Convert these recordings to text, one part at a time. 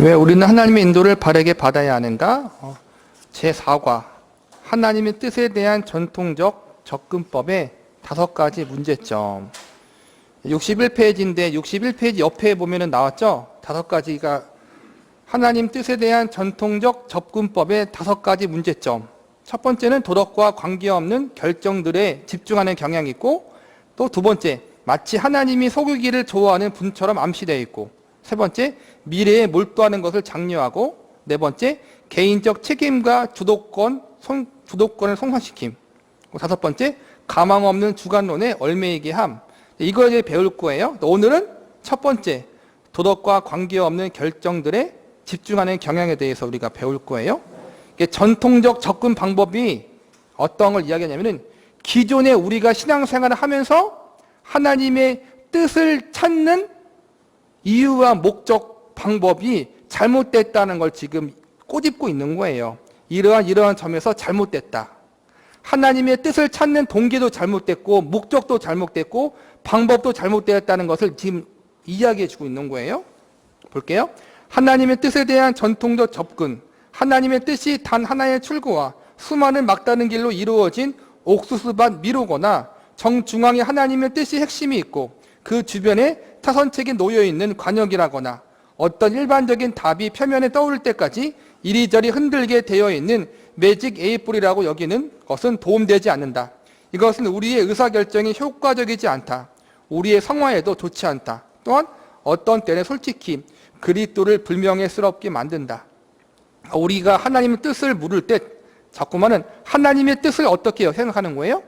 왜 우리는 하나님의 인도를 바르게 받아야 하는가? 제4과 하나님의 뜻에 대한 전통적 접근법의 5가지 문제점. 61페이지인데 61페이지 옆에 보면은 나왔죠? 5가지가 하나님 뜻에 대한 전통적 접근법의 5가지 문제점. 첫 번째는 도덕과 관계없는 결정들에 집중하는 경향이 있고, 또 두 번째, 마치 하나님이 속이기를 좋아하는 분처럼 암시되어 있고, 세 번째, 미래에 몰두하는 것을 장려하고, 네 번째, 개인적 책임과 주도권을 손상시킴, 다섯 번째, 가망 없는 주관론에 얽매이게 함. 이걸 이제 배울 거예요. 오늘은 첫 번째, 도덕과 관계없는 결정들에 집중하는 경향에 대해서 우리가 배울 거예요. 전통적 접근 방법이 어떤 걸 이야기하냐면은 기존에 우리가 신앙생활을 하면서 하나님의 뜻을 찾는 이유와 목적 방법이 잘못됐다는 걸 지금 꼬집고 있는 거예요. 이러한 점에서 잘못됐다. 하나님의 뜻을 찾는 동기도 잘못됐고 목적도 잘못됐고 방법도 잘못되었다는 것을 지금 이야기해 주고 있는 거예요. 볼게요. 하나님의 뜻에 대한 전통적 접근, 하나님의 뜻이 단 하나의 출구와 수많은 막다른 길로 이루어진 옥수수밭 미루거나 정중앙에 하나님의 뜻이 핵심이 있고 그 주변에 타선책이 놓여있는 관역이라거나 어떤 일반적인 답이 표면에 떠오를 때까지 이리저리 흔들게 되어 있는 매직 에이뿔이라고 여기는 것은 도움되지 않는다. 이것은 우리의 의사결정이 효과적이지 않다. 우리의 성화에도 좋지 않다. 또한 어떤 때는 솔직히 그리스도를 불명예스럽게 만든다. 우리가 하나님의 뜻을 물을 때 자꾸만은 하나님의 뜻을 어떻게 생각하는 거예요?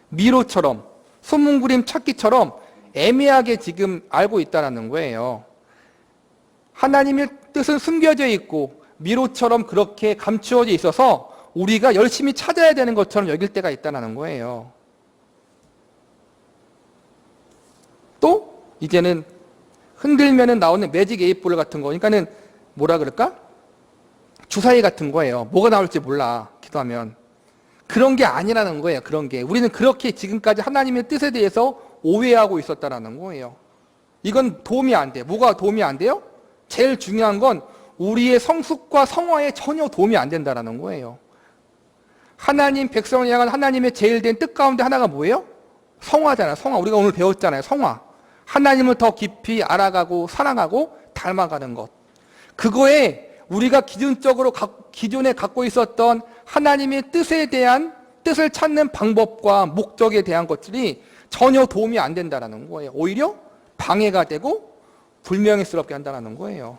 미로처럼, 소문그림 찾기처럼 애매하게 지금 알고 있다는 거예요. 하나님의 뜻은 숨겨져 있고 미로처럼 그렇게 감추어져 있어서 우리가 열심히 찾아야 되는 것처럼 여길 때가 있다는 거예요. 또 이제는 흔들면은 나오는 매직 에이볼 같은 거, 그러니까는 뭐라 그럴까? 주사위 같은 거예요. 뭐가 나올지 몰라, 기도하면. 그런 게 아니라는 거예요. 그런 게. 우리는 그렇게 지금까지 하나님의 뜻에 대해서 오해하고 있었다는 거예요. 이건 도움이 안 돼. 뭐가 도움이 안 돼요? 제일 중요한 건 우리의 성숙과 성화에 전혀 도움이 안 된다는 거예요. 하나님 백성을 향한 하나님의 제일 된 뜻 가운데 하나가 뭐예요? 성화잖아요. 성화. 우리가 오늘 배웠잖아요. 성화. 하나님을 더 깊이 알아가고 사랑하고 닮아가는 것. 그거에 우리가 기존에 갖고 있었던 하나님의 뜻에 대한 뜻을 찾는 방법과 목적에 대한 것들이 전혀 도움이 안 된다는 거예요. 오히려 방해가 되고 불명예스럽게 한다는 거예요.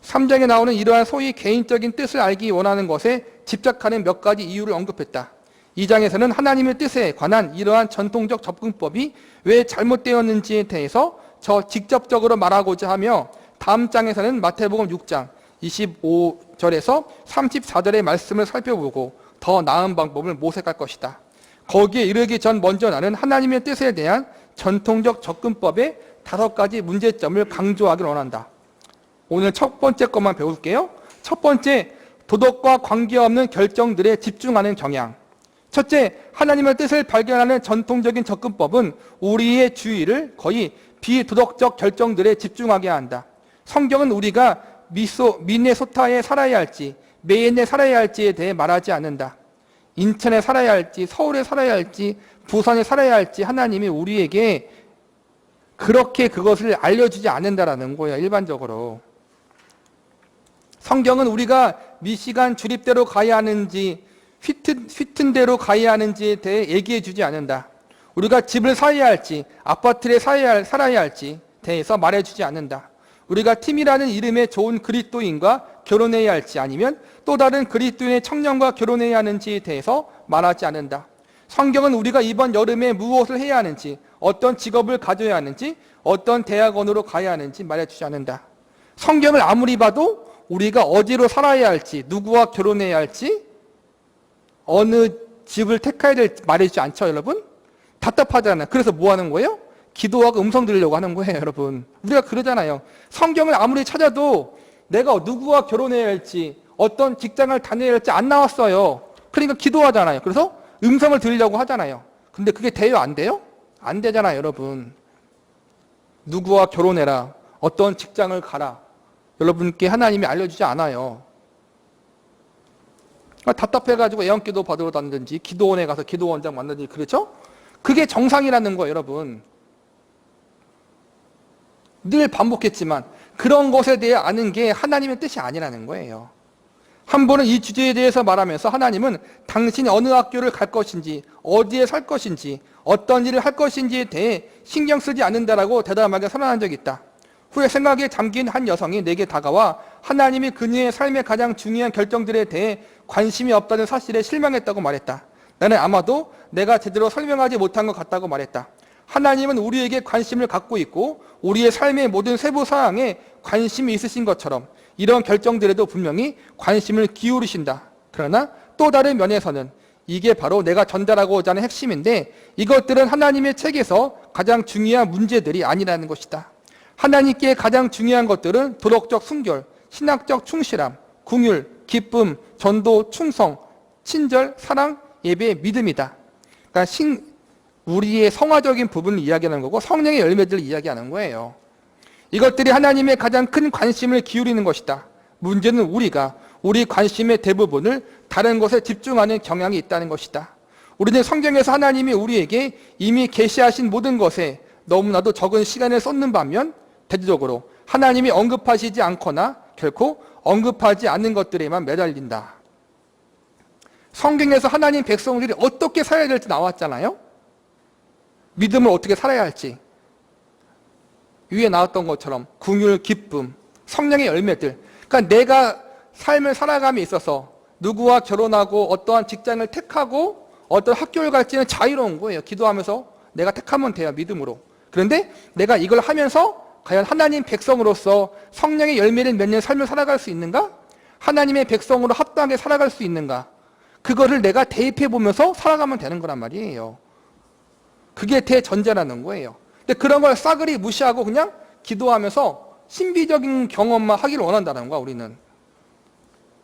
3장에 나오는 이러한 소위 개인적인 뜻을 알기 원하는 것에 집착하는 몇 가지 이유를 언급했다. 2장에서는 하나님의 뜻에 관한 이러한 전통적 접근법이 왜 잘못되었는지에 대해서 직접적으로 말하고자 하며 다음 장에서는 마태복음 6장 25절에서 34절의 말씀을 살펴보고 더 나은 방법을 모색할 것이다. 거기에 이르기 전 먼저 나는 하나님의 뜻에 대한 전통적 접근법의 5가지 문제점을 강조하길 원한다. 오늘 첫 번째 것만 배울게요. 첫 번째, 도덕과 관계없는 결정들에 집중하는 경향. 첫째, 하나님의 뜻을 발견하는 전통적인 접근법은 우리의 주의를 거의 비도덕적 결정들에 집중하게 한다. 성경은 우리가 미네소타에 살아야 할지 메인에 살아야 할지에 대해 말하지 않는다. 인천에 살아야 할지 서울에 살아야 할지 부산에 살아야 할지 하나님이 우리에게 그렇게 그것을 알려주지 않는다라는 거예요. 일반적으로. 성경은 우리가 미시간 주립대로 가야 하는지 휘튼대로 가야 하는지에 대해 얘기해 주지 않는다. 우리가 집을 사야 할지 아파트에 살아야 할지 대해서 말해주지 않는다. 우리가 팀이라는 이름의 좋은 그리스도인과 결혼해야 할지 아니면 또 다른 그리스도인의 청년과 결혼해야 하는지에 대해서 말하지 않는다. 성경은 우리가 이번 여름에 무엇을 해야 하는지, 어떤 직업을 가져야 하는지, 어떤 대학원으로 가야 하는지 말해주지 않는다. 성경을 아무리 봐도 우리가 어디로 살아야 할지, 누구와 결혼해야 할지, 어느 집을 택해야 될지 말해주지 않죠, 여러분? 답답하잖아요. 그래서 뭐 하는 거예요? 기도하고 음성 들으려고 하는 거예요, 여러분. 우리가 그러잖아요. 성경을 아무리 찾아도 내가 누구와 결혼해야 할지, 어떤 직장을 다녀야 할지 안 나왔어요. 그러니까 기도하잖아요. 그래서 음성을 들으려고 하잖아요. 근데 그게 돼요, 안 돼요? 안 되잖아요, 여러분. 누구와 결혼해라. 어떤 직장을 가라. 여러분께 하나님이 알려주지 않아요. 답답해가지고 애원기도 받으러 다니든지 기도원에 가서 기도원장 만나든지 그렇죠? 그게 정상이라는 거예요, 여러분. 늘 반복했지만 그런 것에 대해 아는 게 하나님의 뜻이 아니라는 거예요. 한 번은 이 주제에 대해서 말하면서 하나님은 당신이 어느 학교를 갈 것인지, 어디에 살 것인지, 어떤 일을 할 것인지에 대해 신경 쓰지 않는다라고 대담하게 선언한 적이 있다. 후에 생각에 잠긴 한 여성이 내게 다가와 하나님이 그녀의 삶의 가장 중요한 결정들에 대해 관심이 없다는 사실에 실망했다고 말했다. 나는 아마도 내가 제대로 설명하지 못한 것 같다고 말했다. 하나님은 우리에게 관심을 갖고 있고 우리의 삶의 모든 세부 사항에 관심이 있으신 것처럼 이런 결정들에도 분명히 관심을 기울이신다. 그러나 또 다른 면에서는 이게 바로 내가 전달하고자 하는 핵심인데 이것들은 하나님의 책에서 가장 중요한 문제들이 아니라는 것이다. 하나님께 가장 중요한 것들은 도덕적 순결, 신학적 충실함, 긍휼, 기쁨, 전도, 충성, 친절, 사랑, 예배, 믿음이다. 그러니까 우리의 성화적인 부분을 이야기하는 거고 성령의 열매들을 이야기하는 거예요. 이것들이 하나님의 가장 큰 관심을 기울이는 것이다. 문제는 우리가 우리 관심의 대부분을 다른 것에 집중하는 경향이 있다는 것이다. 우리는 성경에서 하나님이 우리에게 이미 계시하신 모든 것에 너무나도 적은 시간을 쏟는 반면 대체적으로 하나님이 언급하시지 않거나 결코 언급하지 않는 것들에만 매달린다. 성경에서 하나님 백성들이 어떻게 살아야 될지 나왔잖아요. 믿음을 어떻게 살아야 할지. 위에 나왔던 것처럼 긍휼, 기쁨, 성령의 열매들. 그러니까 내가 삶을 살아감에 있어서 누구와 결혼하고 어떠한 직장을 택하고 어떤 학교를 갈지는 자유로운 거예요. 기도하면서 내가 택하면 돼요. 믿음으로. 그런데 내가 이걸 하면서 과연 하나님 백성으로서 성령의 열매를 맺는 삶을 살아갈 수 있는가? 하나님의 백성으로 합당하게 살아갈 수 있는가? 그거를 내가 대입해 보면서 살아가면 되는 거란 말이에요. 그게 대전제라는 거예요. 근데 그런 걸 싸그리 무시하고 그냥 기도하면서 신비적인 경험만 하기를 원한다는 거야, 우리는.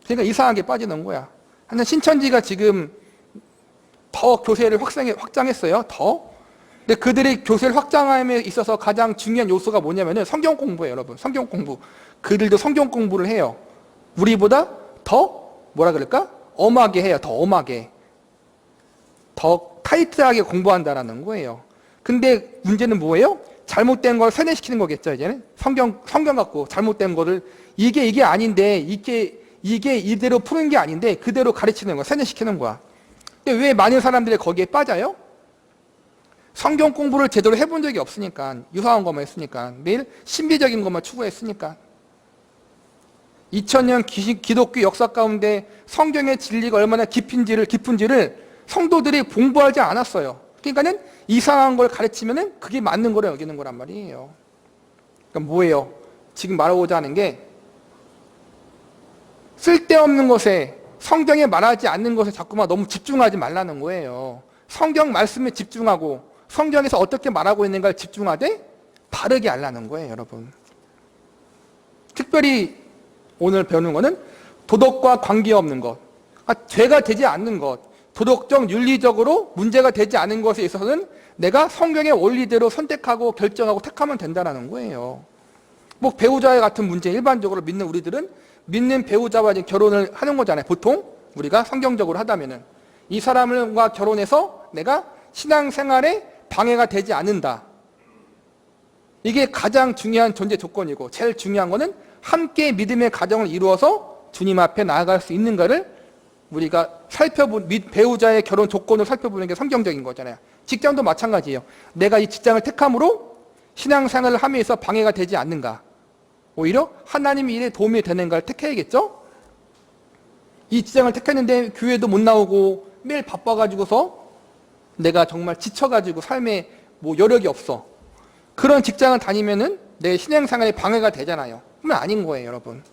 그러니까 이상하게 빠지는 거야. 하여튼 신천지가 지금 더 교세를 확장했어요. 더. 근데 그들이 교세를 확장함에 있어서 가장 중요한 요소가 뭐냐면은 성경 공부예요, 여러분. 성경 공부. 그들도 성경 공부를 해요. 우리보다 더 뭐라 그럴까? 엄하게 해요. 더 엄하게. 더 타이트하게 공부한다라는 거예요. 근데 문제는 뭐예요? 잘못된 걸 세뇌시키는 거겠죠, 이제는. 성경 갖고 잘못된 거를 이게 아닌데, 이게 이대로 푸는 게 아닌데, 그대로 가르치는 거야. 세뇌시키는 거야. 근데 왜 많은 사람들이 거기에 빠져요? 성경 공부를 제대로 해본 적이 없으니까, 유사한 것만 했으니까, 매일 신비적인 것만 추구했으니까. 2000년 기독교 역사 가운데 성경의 진리가 얼마나 깊은지를 성도들이 공부하지 않았어요. 그러니까는 이상한 걸 가르치면은 그게 맞는 거로 여기는 거란 말이에요. 그러니까 뭐예요? 지금 말하고자 하는 게 쓸데없는 것에 성경에 말하지 않는 것에 자꾸만 너무 집중하지 말라는 거예요. 성경 말씀에 집중하고 성경에서 어떻게 말하고 있는가를 집중하되 바르게 알라는 거예요, 여러분. 특별히 오늘 배우는 거는 도덕과 관계없는 것, 죄가 되지 않는 것, 도덕적, 윤리적으로 문제가 되지 않은 것에 있어서는 내가 성경의 원리대로 선택하고 결정하고 택하면 된다는 거예요. 뭐 배우자와 같은 문제, 일반적으로 믿는 우리들은 믿는 배우자와 이제 결혼을 하는 거잖아요. 보통 우리가 성경적으로 하다면은 이 사람과 결혼해서 내가 신앙생활에 방해가 되지 않는다. 이게 가장 중요한 전제 조건이고 제일 중요한 거는 함께 믿음의 가정을 이루어서 주님 앞에 나아갈 수 있는가를 우리가 배우자의 결혼 조건을 살펴보는 게 성경적인 거잖아요. 직장도 마찬가지예요. 내가 이 직장을 택함으로 신앙생활을 함에 있어 방해가 되지 않는가. 오히려 하나님의 일에 도움이 되는가를 택해야겠죠? 이 직장을 택했는데 교회도 못 나오고 매일 바빠가지고서 내가 정말 지쳐가지고 삶에 뭐 여력이 없어. 그런 직장을 다니면은 내 신앙생활에 방해가 되잖아요. 그러면 아닌 거예요, 여러분.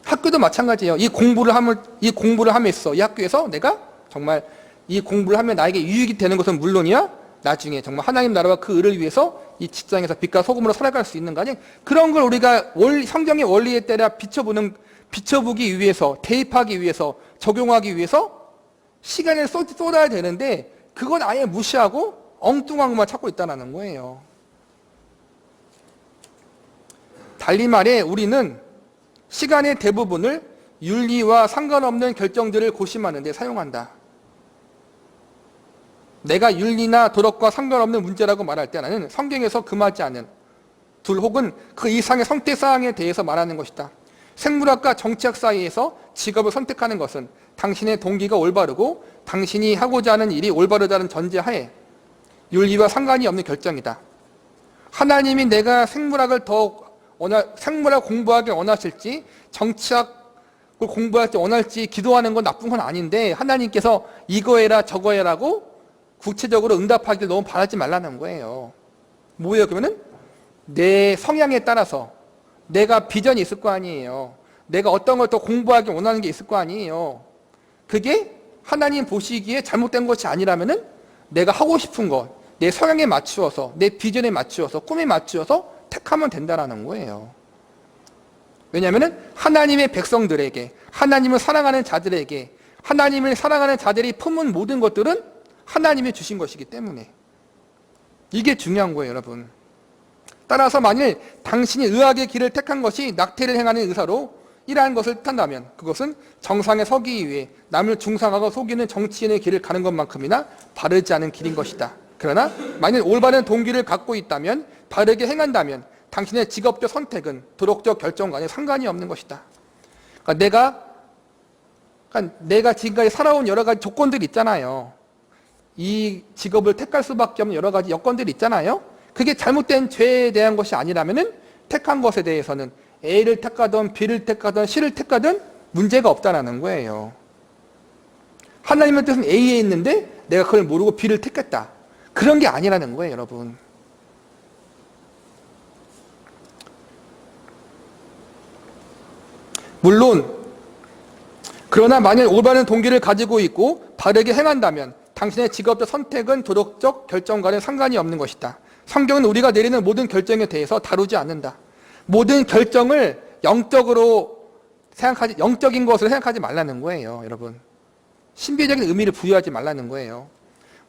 학교도 마찬가지예요. 이 공부를 함으로써 이 학교에서 내가 정말 이 공부를 하면 나에게 유익이 되는 것은 물론이야 나중에 정말 하나님 나라와 그 의를 위해서 이 직장에서 빛과 소금으로 살아갈 수 있는 거 아니? 그런 걸 우리가 성경의 원리에 따라 비춰보기 위해서, 대입하기 위해서, 적용하기 위해서 시간을 쏟아야 되는데 그건 아예 무시하고 엉뚱한 것만 찾고 있다는 거예요. 달리 말해 우리는 시간의 대부분을 윤리와 상관없는 결정들을 고심하는 데 사용한다. 내가 윤리나 도덕과 상관없는 문제라고 말할 때 나는 성경에서 금하지 않은 둘 혹은 그 이상의 선택사항에 대해서 말하는 것이다. 생물학과 정치학 사이에서 직업을 선택하는 것은 당신의 동기가 올바르고 당신이 하고자 하는 일이 올바르다는 전제하에 윤리와 상관이 없는 결정이다. 하나님이 내가 생물학 공부하길 원하실지 정치학을 공부할지 원할지 기도하는 건 나쁜 건 아닌데 하나님께서 이거 해라 저거 해라고 구체적으로 응답하길 너무 바라지 말라는 거예요. 뭐예요? 그러면은 내 성향에 따라서 내가 비전이 있을 거 아니에요. 내가 어떤 걸 더 공부하기 원하는 게 있을 거 아니에요. 그게 하나님 보시기에 잘못된 것이 아니라면은 내가 하고 싶은 것, 내 성향에 맞추어서, 내 비전에 맞추어서, 꿈에 맞추어서 택하면 된다라는 거예요. 왜냐하면은 하나님의 백성들에게, 하나님을 사랑하는 자들에게, 하나님을 사랑하는 자들이 품은 모든 것들은 하나님이 주신 것이기 때문에 이게 중요한 거예요, 여러분. 따라서 만일 당신이 의학의 길을 택한 것이 낙태를 행하는 의사로 일하는 것을 뜻한다면 그것은 정상에 서기 위해 남을 중상하고 속이는 정치인의 길을 가는 것만큼이나 바르지 않은 길인 것이다. 그러나 만일 올바른 동기를 갖고 있다면, 바르게 행한다면 당신의 직업적 선택은 도덕적 결정과는 상관이 없는 것이다. 그러니까 내가 지금까지 살아온 여러 가지 조건들이 있잖아요. 이 직업을 택할 수밖에 없는 여러 가지 여건들이 있잖아요. 그게 잘못된 죄에 대한 것이 아니라면은 택한 것에 대해서는 A를 택하든 B를 택하든 C를 택하든 문제가 없다라는 거예요. 하나님의 뜻은 A에 있는데 내가 그걸 모르고 B를 택했다. 그런 게 아니라는 거예요, 여러분. 물론 그러나 만일 올바른 동기를 가지고 있고 바르게 행한다면 당신의 직업적 선택은 도덕적 결정과는 상관이 없는 것이다. 성경은 우리가 내리는 모든 결정에 대해서 다루지 않는다. 모든 결정을 영적인 것으로 생각하지 말라는 거예요, 여러분. 신비적인 의미를 부여하지 말라는 거예요.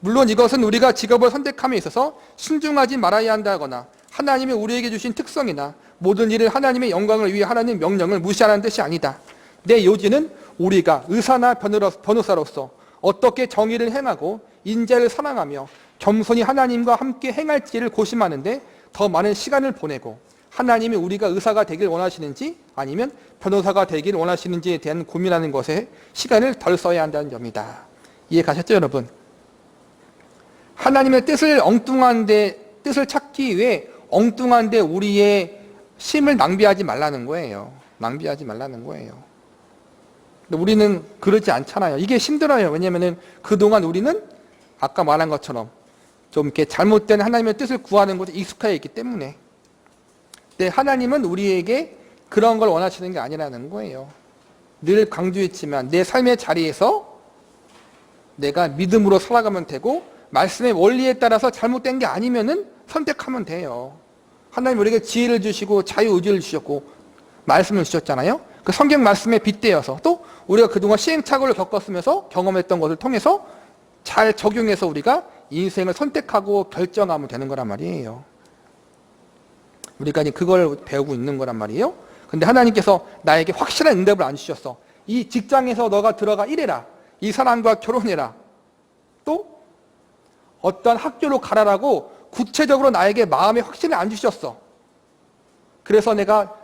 물론 이것은 우리가 직업을 선택함에 있어서 신중하지 말아야 한다거나 하나님이 우리에게 주신 특성이나 모든 일을 하나님의 영광을 위해 하라는 명령을 무시하라는 뜻이 아니다. 내 요지는 우리가 의사나 변호사로서 어떻게 정의를 행하고 인자를 사랑하며 겸손히 하나님과 함께 행할지를 고심하는데 더 많은 시간을 보내고 하나님이 우리가 의사가 되길 원하시는지 아니면 변호사가 되길 원하시는지에 대한 고민하는 것에 시간을 덜 써야 한다는 점이다. 이해 가셨죠, 여러분? 하나님의 뜻을 찾기 위해 엉뚱한데 우리의 힘을 낭비하지 말라는 거예요. 낭비하지 말라는 거예요. 근데 우리는 그러지 않잖아요. 이게 힘들어요. 왜냐하면 그동안 우리는 아까 말한 것처럼 좀 이렇게 잘못된 하나님의 뜻을 구하는 것에 익숙해 있기 때문에. 근데 하나님은 우리에게 그런 걸 원하시는 게 아니라는 거예요. 늘 강조했지만 내 삶의 자리에서 내가 믿음으로 살아가면 되고 말씀의 원리에 따라서 잘못된 게 아니면은 선택하면 돼요. 하나님 우리에게 지혜를 주시고 자유의지를 주셨고 말씀을 주셨잖아요. 그 성경 말씀에 빗대어서 또 우리가 그동안 시행착오를 겪었으면서 경험했던 것을 통해서 잘 적용해서 우리가 인생을 선택하고 결정하면 되는 거란 말이에요. 우리가 이제 그걸 배우고 있는 거란 말이에요. 근데 하나님께서 나에게 확실한 응답을 안 주셨어. 이 직장에서 너가 들어가 일해라. 이 사람과 결혼해라. 또 어떤 학교로 가라라고 구체적으로 나에게 마음에 확신을 안 주셨어. 그래서 내가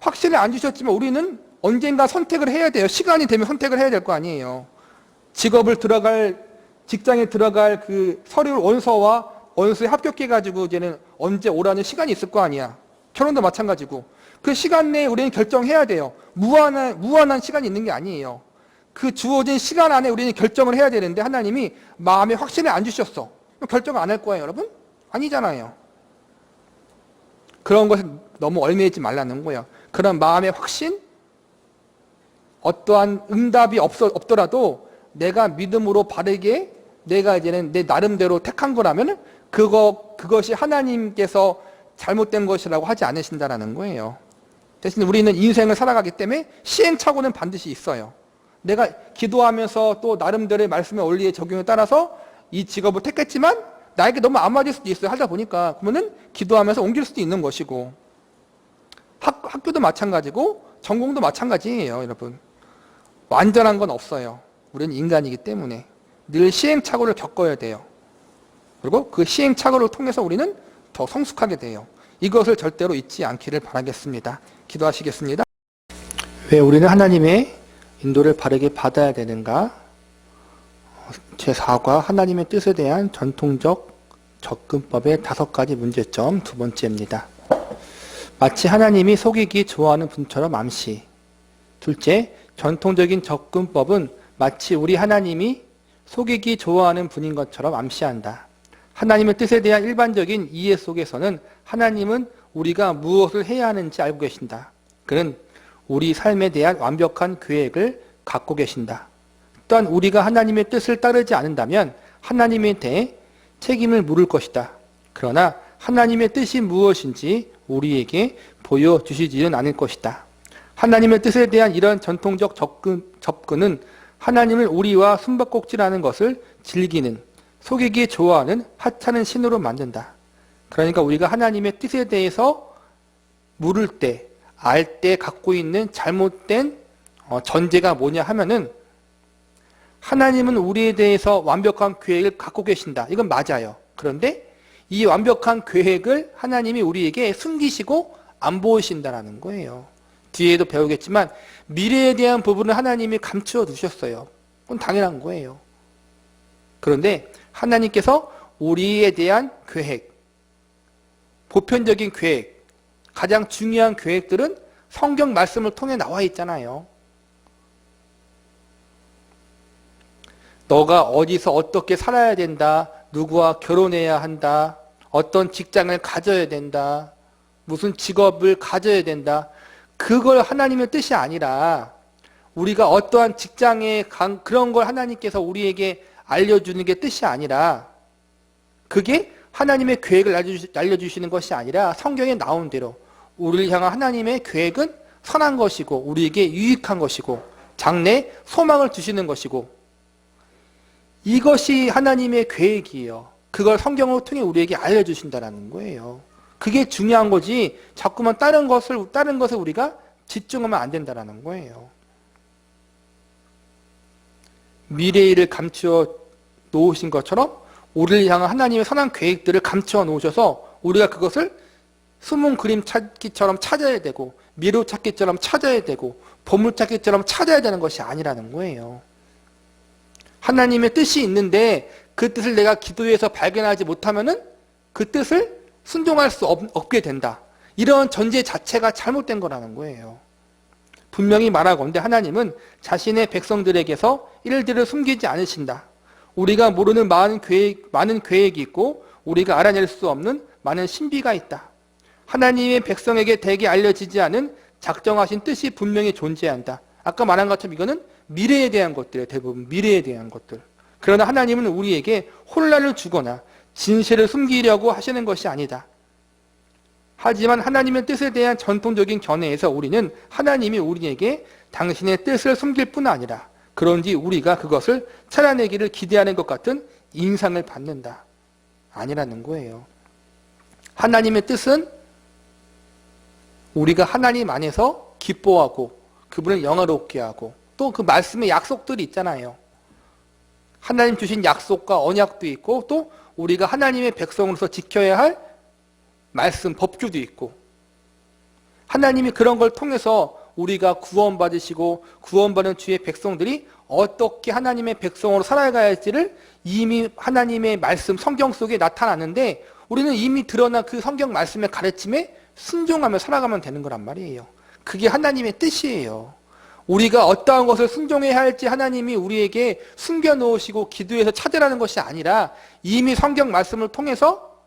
확신을 안 주셨지만 우리는 언젠가 선택을 해야 돼요. 시간이 되면 선택을 해야 될 거 아니에요. 직장에 들어갈 그 서류 원서와 원서에 합격해가지고 이제는 언제 오라는 시간이 있을 거 아니야. 결혼도 마찬가지고. 그 시간 내에 우리는 결정해야 돼요. 무한한 시간이 있는 게 아니에요. 그 주어진 시간 안에 우리는 결정을 해야 되는데 하나님이 마음에 확신을 안 주셨어. 결정을 안 할 거예요, 여러분? 아니잖아요. 그런 것에 너무 얽매이지 말라는 거예요. 그런 마음의 확신? 어떠한 응답이 없더라도 내가 믿음으로 바르게 내가 이제는 내 나름대로 택한 거라면 그것이 하나님께서 잘못된 것이라고 하지 않으신다라는 거예요. 대신 우리는 인생을 살아가기 때문에 시행착오는 반드시 있어요. 내가 기도하면서 또 나름대로의 말씀의 원리의 적용에 따라서 이 직업을 택했지만 나에게 너무 안 맞을 수도 있어요. 하다 보니까. 그러면은 기도하면서 옮길 수도 있는 것이고. 학교도 마찬가지고 전공도 마찬가지예요, 여러분. 완전한 건 없어요. 우리는 인간이기 때문에 늘 시행착오를 겪어야 돼요. 그리고 그 시행착오를 통해서 우리는 더 성숙하게 돼요. 이것을 절대로 잊지 않기를 바라겠습니다. 기도하시겠습니다. 왜 우리는 하나님의 인도를 바르게 받아야 되는가? 제4과 하나님의 뜻에 대한 전통적 접근법의 5가지 문제점, 2번째입니다. 마치 하나님이 속이기 좋아하는 분처럼 암시. 둘째, 전통적인 접근법은 마치 우리 하나님이 속이기 좋아하는 분인 것처럼 암시한다. 하나님의 뜻에 대한 일반적인 이해 속에서는 하나님은 우리가 무엇을 해야 하는지 알고 계신다. 그는 우리 삶에 대한 완벽한 계획을 갖고 계신다. 또한 우리가 하나님의 뜻을 따르지 않는다면 하나님에 대해 책임을 물을 것이다. 그러나 하나님의 뜻이 무엇인지 우리에게 보여주시지는 않을 것이다. 하나님의 뜻에 대한 이런 전통적 접근은 하나님을 우리와 숨바꼭질하는 것을 즐기는, 속이기 좋아하는 하찮은 신으로 만든다. 그러니까 우리가 하나님의 뜻에 대해서 물을 때, 알 때 갖고 있는 잘못된 전제가 뭐냐 하면은 하나님은 우리에 대해서 완벽한 계획을 갖고 계신다. 이건 맞아요. 그런데 이 완벽한 계획을 하나님이 우리에게 숨기시고 안 보이신다라는 거예요. 뒤에도 배우겠지만 미래에 대한 부분을 하나님이 감추어 두셨어요. 그건 당연한 거예요. 그런데 하나님께서 우리에 대한 계획, 보편적인 계획, 가장 중요한 계획들은 성경 말씀을 통해 나와 있잖아요. 너가 어디서 어떻게 살아야 된다, 누구와 결혼해야 한다, 어떤 직장을 가져야 된다, 무슨 직업을 가져야 된다. 그걸 하나님의 뜻이 아니라 우리가 어떠한 직장에 그런 걸 하나님께서 우리에게 알려주는 게 뜻이 아니라 그게 하나님의 계획을 알려주시는 것이 아니라 성경에 나온 대로 우리를 향한 하나님의 계획은 선한 것이고 우리에게 유익한 것이고 장래 소망을 주시는 것이고 이것이 하나님의 계획이에요. 그걸 성경을 통해 우리에게 알려주신다는 거예요. 그게 중요한 거지 자꾸만 다른 것을 우리가 집중하면 안 된다는 거예요. 미래일을 감추어 놓으신 것처럼 우리를 향한 하나님의 선한 계획들을 감추어 놓으셔서 우리가 그것을 숨은 그림 찾기처럼 찾아야 되고 미로 찾기처럼 찾아야 되고 보물 찾기처럼 찾아야 되는 것이 아니라는 거예요. 하나님의 뜻이 있는데 그 뜻을 내가 기도해서 발견하지 못하면은 그 뜻을 순종할 수 없게 된다. 이런 전제 자체가 잘못된 거라는 거예요. 분명히 말하건대 하나님은 자신의 백성들에게서 일들을 숨기지 않으신다. 우리가 모르는 많은 계획이 있고 우리가 알아낼 수 없는 많은 신비가 있다. 하나님의 백성에게 대개 알려지지 않은 작정하신 뜻이 분명히 존재한다. 아까 말한 것처럼 이거는 미래에 대한 것들이에요. 대부분 미래에 대한 것들. 그러나 하나님은 우리에게 혼란을 주거나 진실을 숨기려고 하시는 것이 아니다. 하지만 하나님의 뜻에 대한 전통적인 견해에서 우리는 하나님이 우리에게 당신의 뜻을 숨길 뿐 아니라 그런지 우리가 그것을 찾아내기를 기대하는 것 같은 인상을 받는다. 아니라는 거예요. 하나님의 뜻은 우리가 하나님 안에서 기뻐하고 그분을 영화롭게 하고 또 그 말씀의 약속들이 있잖아요. 하나님 주신 약속과 언약도 있고 또 우리가 하나님의 백성으로서 지켜야 할 말씀, 법규도 있고 하나님이 그런 걸 통해서 우리가 구원받으시고 구원받은 주의 백성들이 어떻게 하나님의 백성으로 살아가야 할지를 이미 하나님의 말씀, 성경 속에 나타나는데 우리는 이미 드러난 그 성경 말씀의 가르침에 순종하며 살아가면 되는 거란 말이에요. 그게 하나님의 뜻이에요. 우리가 어떠한 것을 순종해야 할지 하나님이 우리에게 숨겨놓으시고 기도해서 찾으라는 것이 아니라 이미 성경 말씀을 통해서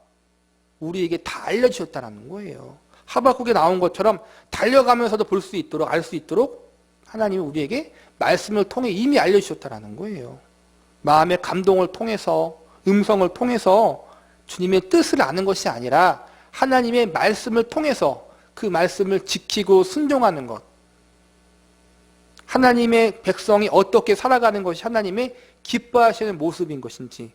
우리에게 다 알려주셨다는 거예요. 하박국에 나온 것처럼 달려가면서도 볼 수 있도록 알 수 있도록 하나님이 우리에게 말씀을 통해 이미 알려주셨다는 거예요. 마음의 감동을 통해서 음성을 통해서 주님의 뜻을 아는 것이 아니라 하나님의 말씀을 통해서 그 말씀을 지키고 순종하는 것. 하나님의 백성이 어떻게 살아가는 것이 하나님의 기뻐하시는 모습인 것인지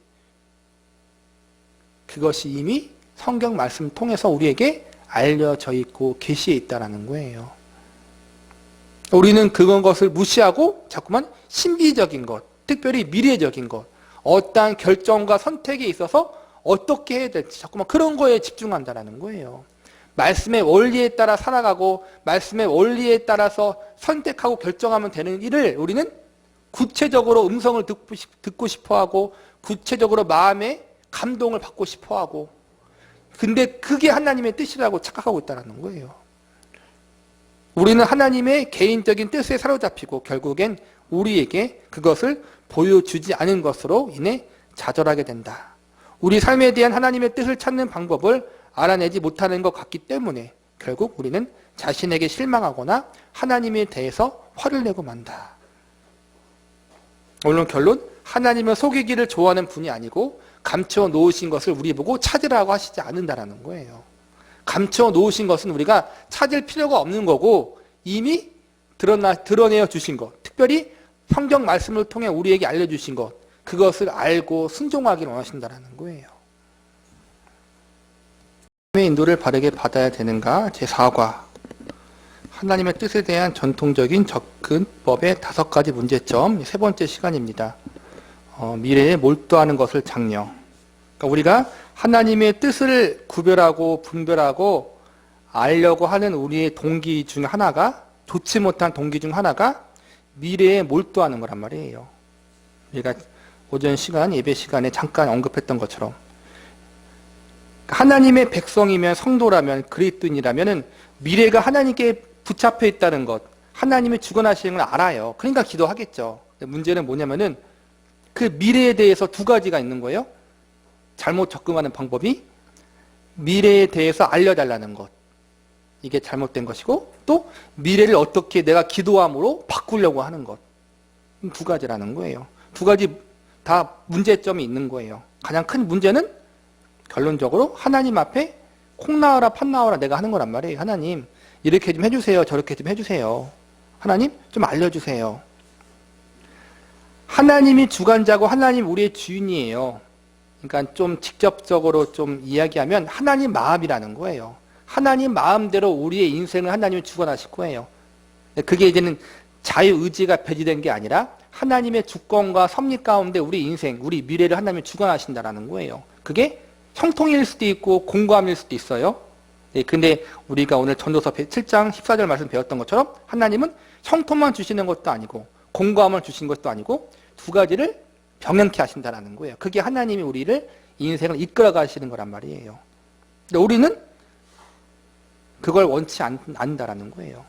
그것이 이미 성경 말씀을 통해서 우리에게 알려져 있고 계시에 있다라는 거예요. 우리는 그것을 무시하고 자꾸만 신비적인 것, 특별히 미래적인 것, 어떠한 결정과 선택에 있어서 어떻게 해야 될지 자꾸만 그런 거에 집중한다라는 거예요. 말씀의 원리에 따라 살아가고 말씀의 원리에 따라서 선택하고 결정하면 되는 일을 우리는 구체적으로 음성을 듣고 싶어하고 구체적으로 마음의 감동을 받고 싶어하고, 근데 그게 하나님의 뜻이라고 착각하고 있다는 거예요. 우리는 하나님의 개인적인 뜻에 사로잡히고 결국엔 우리에게 그것을 보여주지 않은 것으로 인해 좌절하게 된다. 우리 삶에 대한 하나님의 뜻을 찾는 방법을 알아내지 못하는 것 같기 때문에 결국 우리는 자신에게 실망하거나 하나님에 대해서 화를 내고 만다. 물론 결론, 하나님은 속이기를 좋아하는 분이 아니고 감춰 놓으신 것을 우리 보고 찾으라고 하시지 않는다라는 거예요. 감춰 놓으신 것은 우리가 찾을 필요가 없는 거고 이미 드러내어 주신 것, 특별히 성경 말씀을 통해 우리에게 알려주신 것, 그것을 알고 순종하기를 원하신다는 거예요. 하나님의 인도를 바르게 받아야 되는가? 제4과 하나님의 뜻에 대한 전통적인 접근법의 5가지 문제점, 세 번째 시간입니다. 미래에 몰두하는 것을 장려. 그러니까 우리가 하나님의 뜻을 구별하고 분별하고 알려고 하는 우리의 동기 중 하나가, 좋지 못한 동기 중 하나가 미래에 몰두하는 거란 말이에요. 우리가 오전 시간, 예배 시간에 잠깐 언급했던 것처럼 하나님의 백성이면, 성도라면, 그리스도인이라면 미래가 하나님께 붙잡혀 있다는 것, 하나님이 주관하시는 걸 알아요. 그러니까 기도하겠죠. 문제는 뭐냐면은 그 미래에 대해서 2가지가 있는 거예요. 잘못 접근하는 방법이 미래에 대해서 알려달라는 것, 이게 잘못된 것이고, 또 미래를 어떻게 내가 기도함으로 바꾸려고 하는 것, 2가지라는 거예요. 2가지 다 문제점이 있는 거예요. 가장 큰 문제는 결론적으로 하나님 앞에 콩 나와라 팥 나와라 내가 하는 거란 말이에요. 하나님 이렇게 좀 해주세요, 저렇게 좀 해주세요, 하나님 좀 알려주세요. 하나님이 주관자고 하나님 우리의 주인이에요. 그러니까 좀 직접적으로 좀 이야기하면 하나님 마음이라는 거예요. 하나님 마음대로 우리의 인생을 하나님이 주관하실 거예요. 그게 이제는 자유의지가 배제된 게 아니라 하나님의 주권과 섭리 가운데 우리 인생, 우리 미래를 하나님이 주관하신다는 거예요. 그게 형통일 수도 있고 공감일 수도 있어요. 근데 우리가 오늘 전도서 7장 14절 말씀 배웠던 것처럼 하나님은 형통만 주시는 것도 아니고 공감을 주신 것도 아니고 2가지를 병행케 하신다는 거예요. 그게 하나님이 우리를 인생을 이끌어 가시는 거란 말이에요. 근데 우리는 그걸 원치 않는다는 거예요.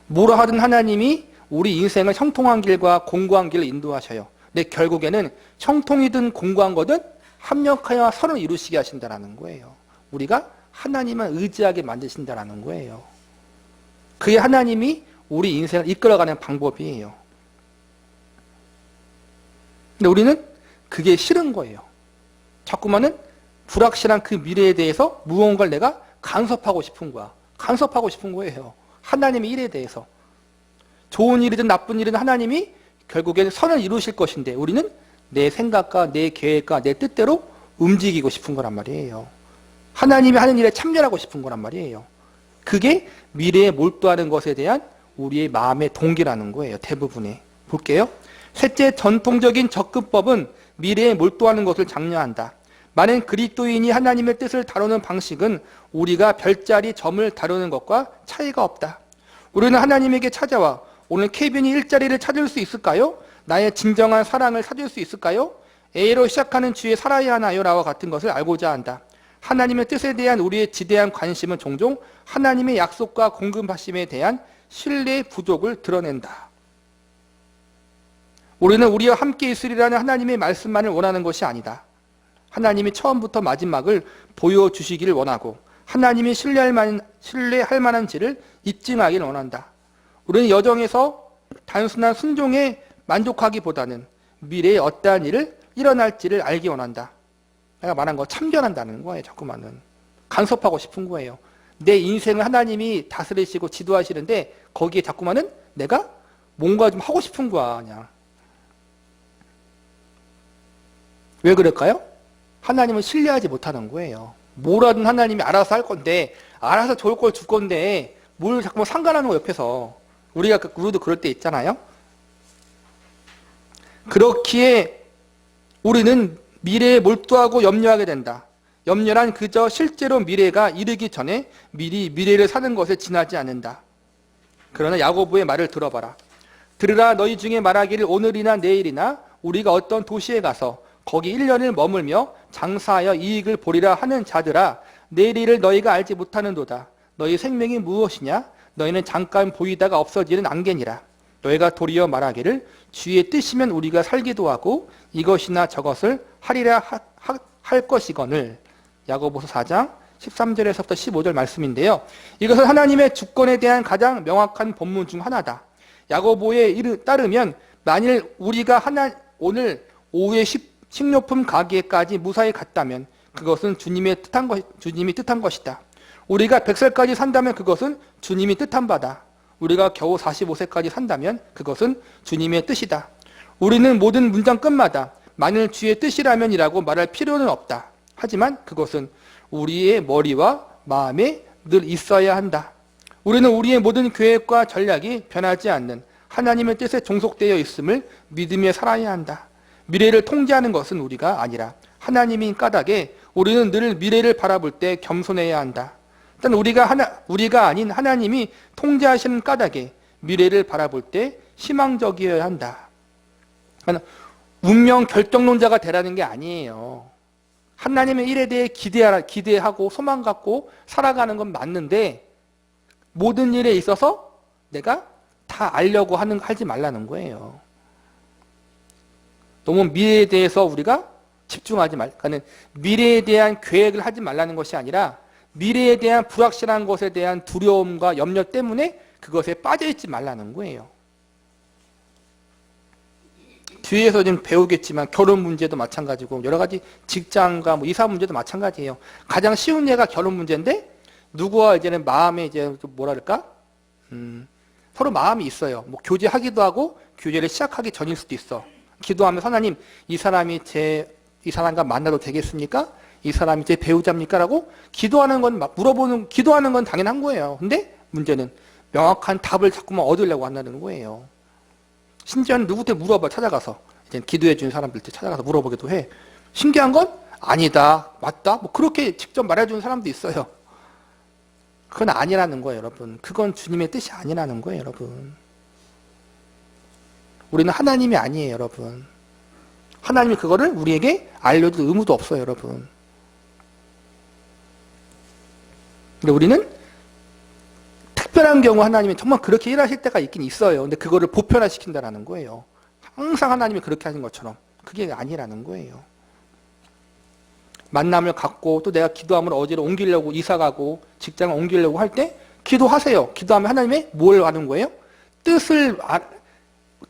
뭐라 하든 하나님이 우리 인생을 형통한 길과 공고한 길을 인도하셔요. 근데 결국에는 형통이든 공고한 거든 합력하여 선을 이루시게 하신다는 거예요. 우리가 하나님을 의지하게 만드신다는 거예요. 그게 하나님이 우리 인생을 이끌어가는 방법이에요. 근데 우리는 그게 싫은 거예요. 자꾸만은 불확실한 그 미래에 대해서 무언가를 내가 간섭하고 싶은 거야. 간섭하고 싶은 거예요. 하나님의 일에 대해서. 좋은 일이든 나쁜 일이든 하나님이 결국에는 선을 이루실 것인데 우리는 내 생각과 내 계획과 내 뜻대로 움직이고 싶은 거란 말이에요. 하나님이 하는 일에 참여하고 싶은 거란 말이에요. 그게 미래에 몰두하는 것에 대한 우리의 마음의 동기라는 거예요. 대부분의. 볼게요. 셋째, 전통적인 접근법은 미래에 몰두하는 것을 장려한다. 많은 그리스도인이 하나님의 뜻을 다루는 방식은 우리가 별자리 점을 다루는 것과 차이가 없다. 우리는 하나님에게 찾아와 오늘 케빈이 일자리를 찾을 수 있을까요? 나의 진정한 사랑을 찾을 수 있을까요? A로 시작하는 주에 살아야 하나요? 라와 같은 것을 알고자 한다. 하나님의 뜻에 대한 우리의 지대한 관심은 종종 하나님의 약속과 공급하심에 대한 신뢰의 부족을 드러낸다. 우리는 우리와 함께 있으리라는 하나님의 말씀만을 원하는 것이 아니다. 하나님이 처음부터 마지막을 보여주시기를 원하고 하나님이 신뢰할 만한지를 입증하기를 원한다. 우리는 여정에서 단순한 순종에 만족하기보다는 미래에 어떠한 일을 일어날지를 알기 원한다. 내가 말한 거 참견한다는 거예요. 자꾸만은 간섭하고 싶은 거예요. 내 인생을 하나님이 다스리시고 지도하시는데 거기에 자꾸만은 내가 뭔가 좀 하고 싶은 거야. 그냥. 왜 그럴까요? 하나님을 신뢰하지 못하는 거예요. 뭐라든 하나님이 알아서 할 건데, 알아서 좋을 걸 줄 건데 뭘 자꾸 상관하는 거 옆에서. 우리도 그럴 때 있잖아요. 그렇기에 우리는 미래에 몰두하고 염려하게 된다. 염려란 그저 실제로 미래가 이르기 전에 미리 미래를 사는 것에 지나지 않는다. 그러나 야고보의 말을 들어봐라. 들으라, 너희 중에 말하기를 오늘이나 내일이나 우리가 어떤 도시에 가서 거기 1년을 머물며 장사하여 이익을 보리라 하는 자들아, 내일을 너희가 알지 못하는도다. 너희 생명이 무엇이냐? 너희는 잠깐 보이다가 없어지는 안개니라. 너희가 도리어 말하기를 주의 뜻이면 우리가 살기도 하고 이것이나 저것을 하리라 할 것이거늘. 야고보서 4장 13절에서부터 15절 말씀인데요. 이것은 하나님의 주권에 대한 가장 명확한 본문 중 하나다. 야고보에 따르면 만일 우리가 오늘 오후에 식료품 가게까지 무사히 갔다면 그것은 주님이 뜻한 것이다. 우리가 100살까지 산다면 그것은 주님이 뜻한 바다. 우리가 겨우 45세까지 산다면 그것은 주님의 뜻이다. 우리는 모든 문장 끝마다 만일 주의 뜻이라면이라고 말할 필요는 없다. 하지만 그것은 우리의 머리와 마음에 늘 있어야 한다. 우리는 우리의 모든 계획과 전략이 변하지 않는 하나님의 뜻에 종속되어 있음을 믿으며 살아야 한다. 미래를 통제하는 것은 우리가 아니라 하나님인 까닭에 우리는 늘 미래를 바라볼 때 겸손해야 한다. 일단 우리가 아닌 하나님이 통제하시는 까닭에 미래를 바라볼 때 희망적이어야 한다. 운명 결정론자가 되라는 게 아니에요. 하나님의 일에 대해 기대하고 소망 갖고 살아가는 건 맞는데 모든 일에 있어서 내가 다 알려고 하지 말라는 거예요. 너무 미래에 대해서 우리가 집중하지 그러니까 미래에 대한 계획을 하지 말라는 것이 아니라 미래에 대한 불확실한 것에 대한 두려움과 염려 때문에 그것에 빠져있지 말라는 거예요. 뒤에서 좀 배우겠지만 결혼 문제도 마찬가지고 여러 가지 직장과 이사 문제도 마찬가지예요. 가장 쉬운 예가 결혼 문제인데 누구와 이제는 마음에 이제 뭐랄까 서로 마음이 있어요. 교제하기도 하고 교제를 시작하기 전일 수도 있어. 기도하면서 하나님 이 사람과 만나도 되겠습니까? 이 사람이 제 배우자입니까? 라고 기도하는 건 당연한 거예요. 근데 문제는 명확한 답을 자꾸만 얻으려고 한다는 거예요. 심지어는 누구한테 물어봐, 찾아가서. 이제 기도해 주는 사람들한테 찾아가서 물어보기도 해. 신기한 건 아니다, 맞다, 그렇게 직접 말해주는 사람도 있어요. 그건 아니라는 거예요, 여러분. 그건 주님의 뜻이 아니라는 거예요, 여러분. 우리는 하나님이 아니에요, 여러분. 하나님이 그거를 우리에게 알려줄 의무도 없어요, 여러분. 근데 우리는 특별한 경우 하나님이 정말 그렇게 일하실 때가 있긴 있어요. 근데 그거를 보편화시킨다는 거예요. 항상 하나님이 그렇게 하신 것처럼. 그게 아니라는 거예요. 만남을 갖고 또 내가 기도함을 어디로 옮기려고 이사가고 직장을 옮기려고 할 때 기도하세요. 기도하면 하나님의 뭘 아는 거예요?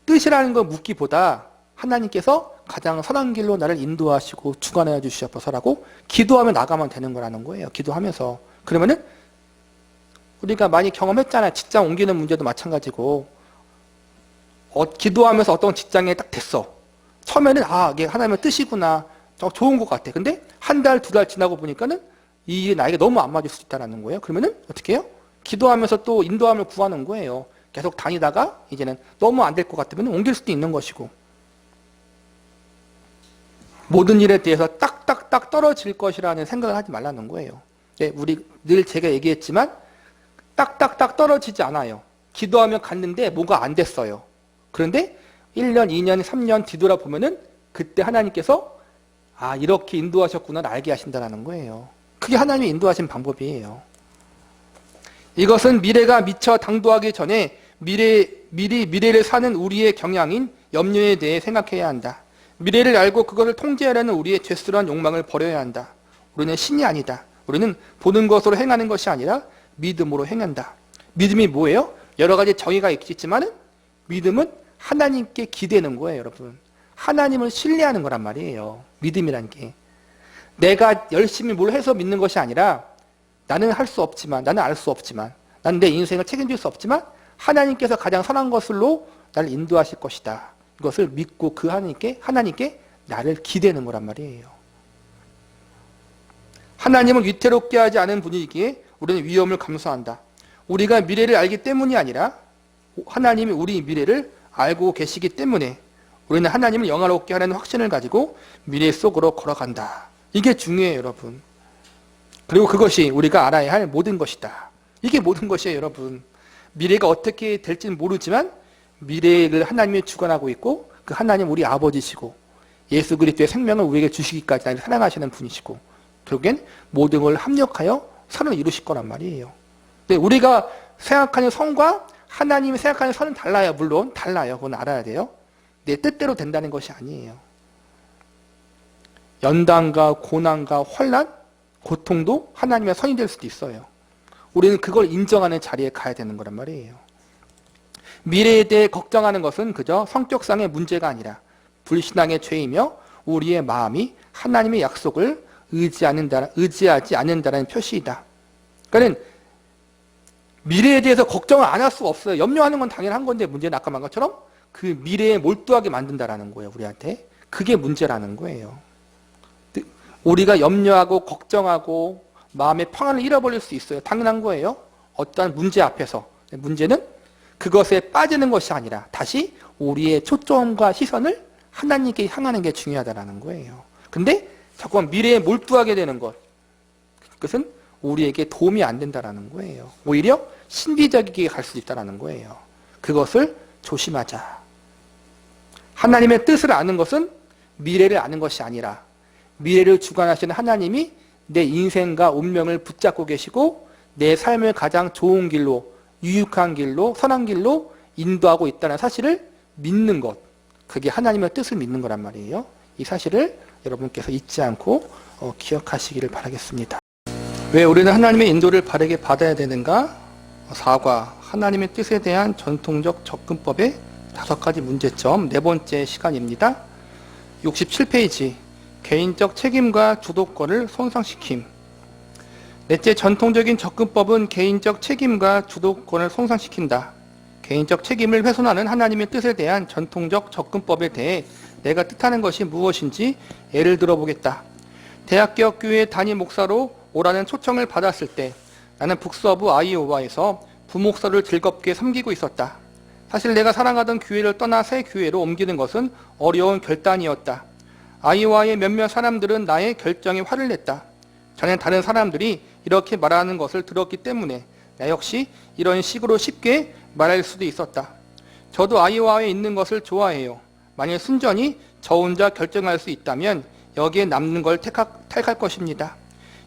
뜻이라는 걸 묻기보다 하나님께서 가장 선한 길로 나를 인도하시고 주관하여 주시옵소서라고 기도하며 나가면 되는 거라는 거예요. 기도하면서. 그러면은 우리가 많이 경험했잖아요. 직장 옮기는 문제도 마찬가지고 기도하면서 어떤 직장에 딱 됐어. 처음에는 이게 하나님의 뜻이구나. 좋은 것 같아. 근데 한 달, 두 달 지나고 보니까는 이게 나에게 너무 안 맞을 수 있다는 거예요. 그러면은 어떻게 해요? 기도하면서 또 인도함을 구하는 거예요. 계속 다니다가 이제는 너무 안 될 것 같으면 옮길 수도 있는 것이고. 모든 일에 대해서 딱딱딱 떨어질 것이라는 생각을 하지 말라는 거예요. 네, 우리 늘 제가 얘기했지만 딱딱딱 떨어지지 않아요. 기도하면 갔는데 뭐가 안 됐어요. 그런데 1년, 2년, 3년 뒤돌아보면은 그때 하나님께서 이렇게 인도하셨구나 알게 하신다는 거예요. 그게 하나님이 인도하신 방법이에요. 이것은 미래가 미처 당도하기 전에 미래를 사는 우리의 경향인 염려에 대해 생각해야 한다. 미래를 알고 그것을 통제하려는 우리의 죄스러운 욕망을 버려야 한다. 우리는 신이 아니다. 우리는 보는 것으로 행하는 것이 아니라 믿음으로 행한다. 믿음이 뭐예요? 여러 가지 정의가 있겠지만 믿음은 하나님께 기대는 거예요, 여러분. 하나님을 신뢰하는 거란 말이에요. 믿음이라는 게. 내가 열심히 뭘 해서 믿는 것이 아니라 나는 할 수 없지만, 나는 알 수 없지만, 나는 내 인생을 책임질 수 없지만 하나님께서 가장 선한 것으로 나를 인도하실 것이다. 이것을 믿고 하나님께 나를 기대는 거란 말이에요. 하나님은 위태롭게 하지 않은 분이기에 우리는 위험을 감수한다. 우리가 미래를 알기 때문이 아니라 하나님이 우리 미래를 알고 계시기 때문에 우리는 하나님을 영화롭게 하는 확신을 가지고 미래 속으로 걸어간다. 이게 중요해요, 여러분. 그리고 그것이 우리가 알아야 할 모든 것이다. 이게 모든 것이에요, 여러분. 미래가 어떻게 될지는 모르지만 미래를 하나님이 주관하고 있고 그 하나님 우리 아버지시고 예수 그리스도의 생명을 우리에게 주시기까지 나를 사랑하시는 분이시고 결국엔 모든 걸 합력하여 선을 이루실 거란 말이에요. 근데 우리가 생각하는 선과 하나님이 생각하는 선은 달라요. 물론 달라요. 그건 알아야 돼요. 내 뜻대로 된다는 것이 아니에요. 연단과 고난과 환난, 고통도 하나님의 선이 될 수도 있어요. 우리는 그걸 인정하는 자리에 가야 되는 거란 말이에요. 미래에 대해 걱정하는 것은 그저 성격상의 문제가 아니라 불신앙의 죄이며 우리의 마음이 하나님의 약속을 의지하지 않는다는 표시이다. 그러니까 미래에 대해서 걱정을 안 할 수가 없어요. 염려하는 건 당연한 건데 문제는 아까 말한 것처럼 그 미래에 몰두하게 만든다라는 거예요. 우리한테. 그게 문제라는 거예요. 우리가 염려하고 걱정하고 마음의 평안을 잃어버릴 수 있어요. 당연한 거예요. 어떠한 문제 앞에서. 문제는 그것에 빠지는 것이 아니라 다시 우리의 초점과 시선을 하나님께 향하는 게 중요하다는 거예요. 근데 자꾸만 미래에 몰두하게 되는 것, 그것은 우리에게 도움이 안 된다는 거예요. 오히려 신비적이게 갈 수 있다는 거예요. 그것을 조심하자. 하나님의 뜻을 아는 것은 미래를 아는 것이 아니라 미래를 주관하시는 하나님이 내 인생과 운명을 붙잡고 계시고 내 삶을 가장 좋은 길로, 유익한 길로, 선한 길로 인도하고 있다는 사실을 믿는 것. 그게 하나님의 뜻을 믿는 거란 말이에요. 이 사실을 여러분께서 잊지 않고 기억하시기를 바라겠습니다. 왜 우리는 하나님의 인도를 바르게 받아야 되는가? 4과 하나님의 뜻에 대한 전통적 접근법의 5가지 문제점, 4번째 시간입니다. 67페이지 개인적 책임과 주도권을 손상시킴. 넷째, 전통적인 접근법은 개인적 책임과 주도권을 손상시킨다. 개인적 책임을 훼손하는 하나님의 뜻에 대한 전통적 접근법에 대해 내가 뜻하는 것이 무엇인지 예를 들어보겠다. 대학교 교회 담임 목사로 오라는 초청을 받았을 때 나는 북서부 아이오와에서 부목사를 즐겁게 섬기고 있었다. 사실 내가 사랑하던 교회를 떠나 새 교회로 옮기는 것은 어려운 결단이었다. 아이오와의 몇몇 사람들은 나의 결정에 화를 냈다. 전에 다른 사람들이 이렇게 말하는 것을 들었기 때문에 나 역시 이런 식으로 쉽게 말할 수도 있었다. 저도 아이오와에 있는 것을 좋아해요. 만일 순전히 저 혼자 결정할 수 있다면 여기에 남는 걸 택할 것입니다.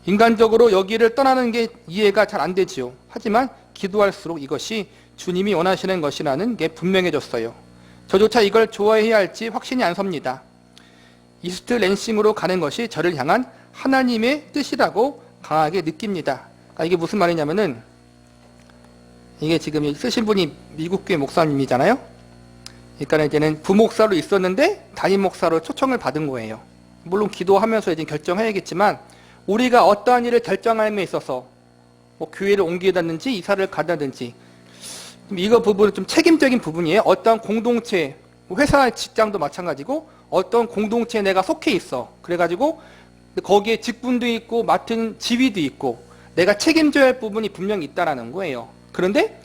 인간적으로 여기를 떠나는 게 이해가 잘 안 되지요. 하지만 기도할수록 이것이 주님이 원하시는 것이라는 게 분명해졌어요. 저조차 이걸 좋아해야 할지 확신이 안 섭니다. 이스트 랜싱으로 가는 것이 저를 향한 하나님의 뜻이라고 강하게 느낍니다. 그러니까 이게 무슨 말이냐면은 이게 지금 쓰신 분이 미국 교회 목사님이잖아요. 그러니까 이제는 부목사로 있었는데 담임 목사로 초청을 받은 거예요. 물론 기도하면서 이제 결정해야겠지만 우리가 어떠한 일을 결정함에 있어서 뭐 교회를 옮기다든지 이사를 가다든지 이거 부분은 좀 책임적인 부분이에요. 어떠한 공동체, 회사 직장도 마찬가지고 어떤 공동체에 내가 속해 있어. 그래가지고 거기에 직분도 있고 맡은 지위도 있고 내가 책임져야 할 부분이 분명히 있다라는 거예요. 그런데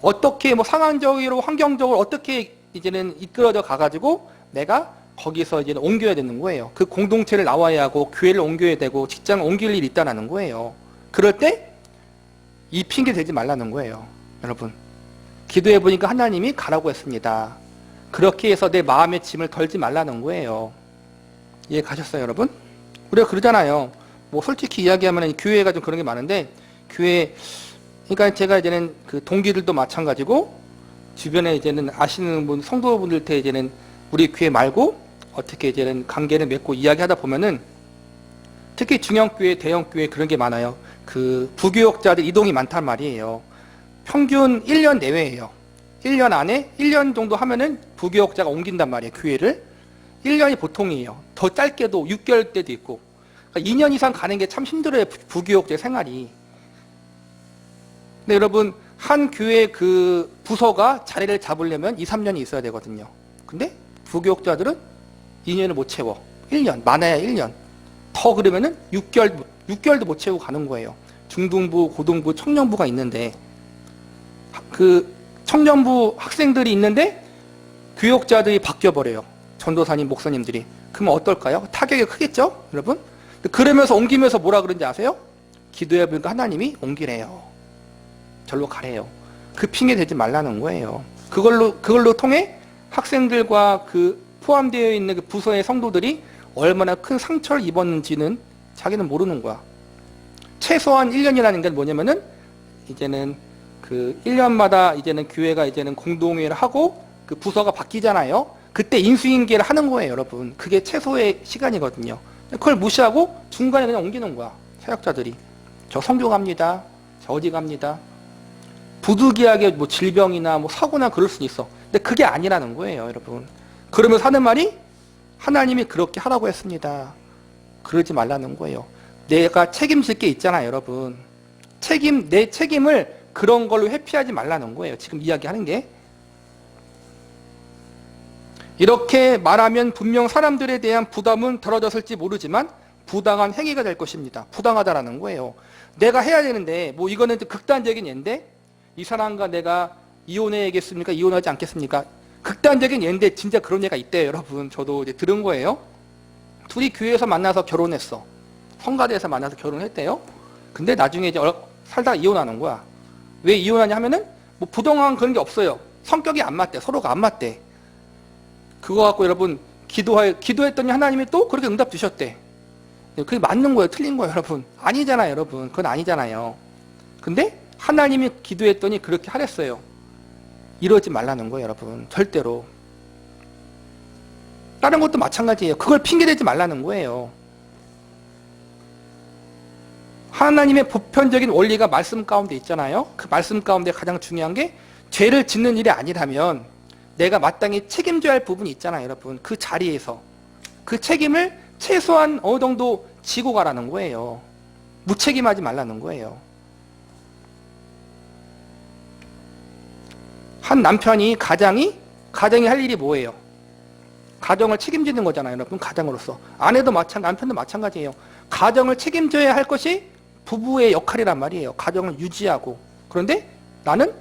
어떻게 뭐 상황적으로 환경적으로 어떻게 이제는 이끌어져 가가지고 내가 거기서 이제 옮겨야 되는 거예요. 그 공동체를 나와야 하고 교회를 옮겨야 되고 직장을 옮길 일이 있다는 거예요. 그럴 때 이 핑계 대지 말라는 거예요. 여러분 기도해 보니까 하나님이 가라고 했습니다. 그렇게 해서 내 마음의 짐을 덜지 말라는 거예요. 이해 가셨어요, 여러분? 우리가 그러잖아요. 뭐 솔직히 이야기하면 교회가 좀 그런 게 많은데 교회 그러니까 제가 이제는 그 동기들도 마찬가지고 주변에 이제는 아시는 분 성도분들한테 이제는 우리 교회 말고 어떻게 이제는 관계를 맺고 이야기하다 보면은 특히 중형교회, 대형교회 그런 게 많아요. 그 부교역자들 이동이 많단 말이에요. 평균 1년 내외예요. 1년 안에 1년 정도 하면은 부교역자가 옮긴단 말이에요. 교회를. 1년이 보통이에요. 더 짧게도 6개월 때도 있고. 그러니까 2년 이상 가는 게 참 힘들어요. 부교역자 생활이. 근데 여러분 한 교회 그 부서가 자리를 잡으려면 2, 3년이 있어야 되거든요. 근데 부교역자들은 2년을 못 채워. 1년, 많아야 1년. 더 그러면은 6개월 6개월도 못 채우고 가는 거예요. 중등부, 고등부, 청년부가 있는데 그 청년부 학생들이 있는데 교역자들이 바뀌어버려요. 전도사님, 목사님들이. 그러면 어떨까요? 타격이 크겠죠? 여러분? 그러면서 옮기면서 뭐라 그런지 아세요? 기도해보니까 하나님이 옮기래요. 절로 가래요. 그 핑계 대지 말라는 거예요. 그걸로 통해 학생들과 그 포함되어 있는 그 부서의 성도들이 얼마나 큰 상처를 입었는지는 자기는 모르는 거야. 최소한 1년이라는 게 뭐냐면은 이제는 그 1년마다 이제는 교회가 이제는 공동회의를 하고 그 부서가 바뀌잖아요. 그때 인수인계를 하는 거예요, 여러분. 그게 최소의 시간이거든요. 그걸 무시하고 중간에 그냥 옮기는 거야, 사역자들이. 저 선교 갑니다. 저 어디 갑니다. 부득이하게 뭐 질병이나 뭐 사고나 그럴 수는 있어. 근데 그게 아니라는 거예요, 여러분. 그러면서 하는 말이 하나님이 그렇게 하라고 했습니다. 그러지 말라는 거예요. 내가 책임질 게 있잖아요, 여러분. 내 책임을 그런 걸로 회피하지 말라는 거예요. 지금 이야기하는 게. 이렇게 말하면 분명 사람들에 대한 부담은 덜어졌을지 모르지만 부당한 행위가 될 것입니다. 부당하다라는 거예요. 내가 해야 되는데 뭐 이거는 극단적인 예인데 이 사람과 내가 이혼해야겠습니까? 이혼하지 않겠습니까? 극단적인 예인데 진짜 그런 예가 있대요, 여러분. 저도 이제 들은 거예요. 둘이 교회에서 만나서 결혼했어. 성가대에서 만나서 결혼했대요. 근데 나중에 이제 살다가 이혼하는 거야. 왜 이혼하냐 하면은 뭐 부동한 그런 게 없어요. 성격이 안 맞대. 서로가 안 맞대. 그거 갖고 여러분 기도했더니 하나님이 또 그렇게 응답 주셨대. 그게 맞는 거예요? 틀린 거예요, 여러분? 아니잖아요, 여러분. 그건 아니잖아요. 근데 하나님이 기도했더니 그렇게 하랬어요. 이러지 말라는 거예요, 여러분. 절대로. 다른 것도 마찬가지예요. 그걸 핑계대지 말라는 거예요. 하나님의 보편적인 원리가 말씀 가운데 있잖아요. 그 말씀 가운데 가장 중요한 게 죄를 짓는 일이 아니라면 내가 마땅히 책임져야 할 부분이 있잖아요, 여러분. 그 자리에서 그 책임을 최소한 어느 정도 지고 가라는 거예요. 무책임하지 말라는 거예요. 한 남편이 가장이 할 일이 뭐예요? 가정을 책임지는 거잖아요, 여러분. 가장으로서. 아내도 남편도 마찬가지예요. 가정을 책임져야 할 것이 부부의 역할이란 말이에요. 가정을 유지하고. 그런데 나는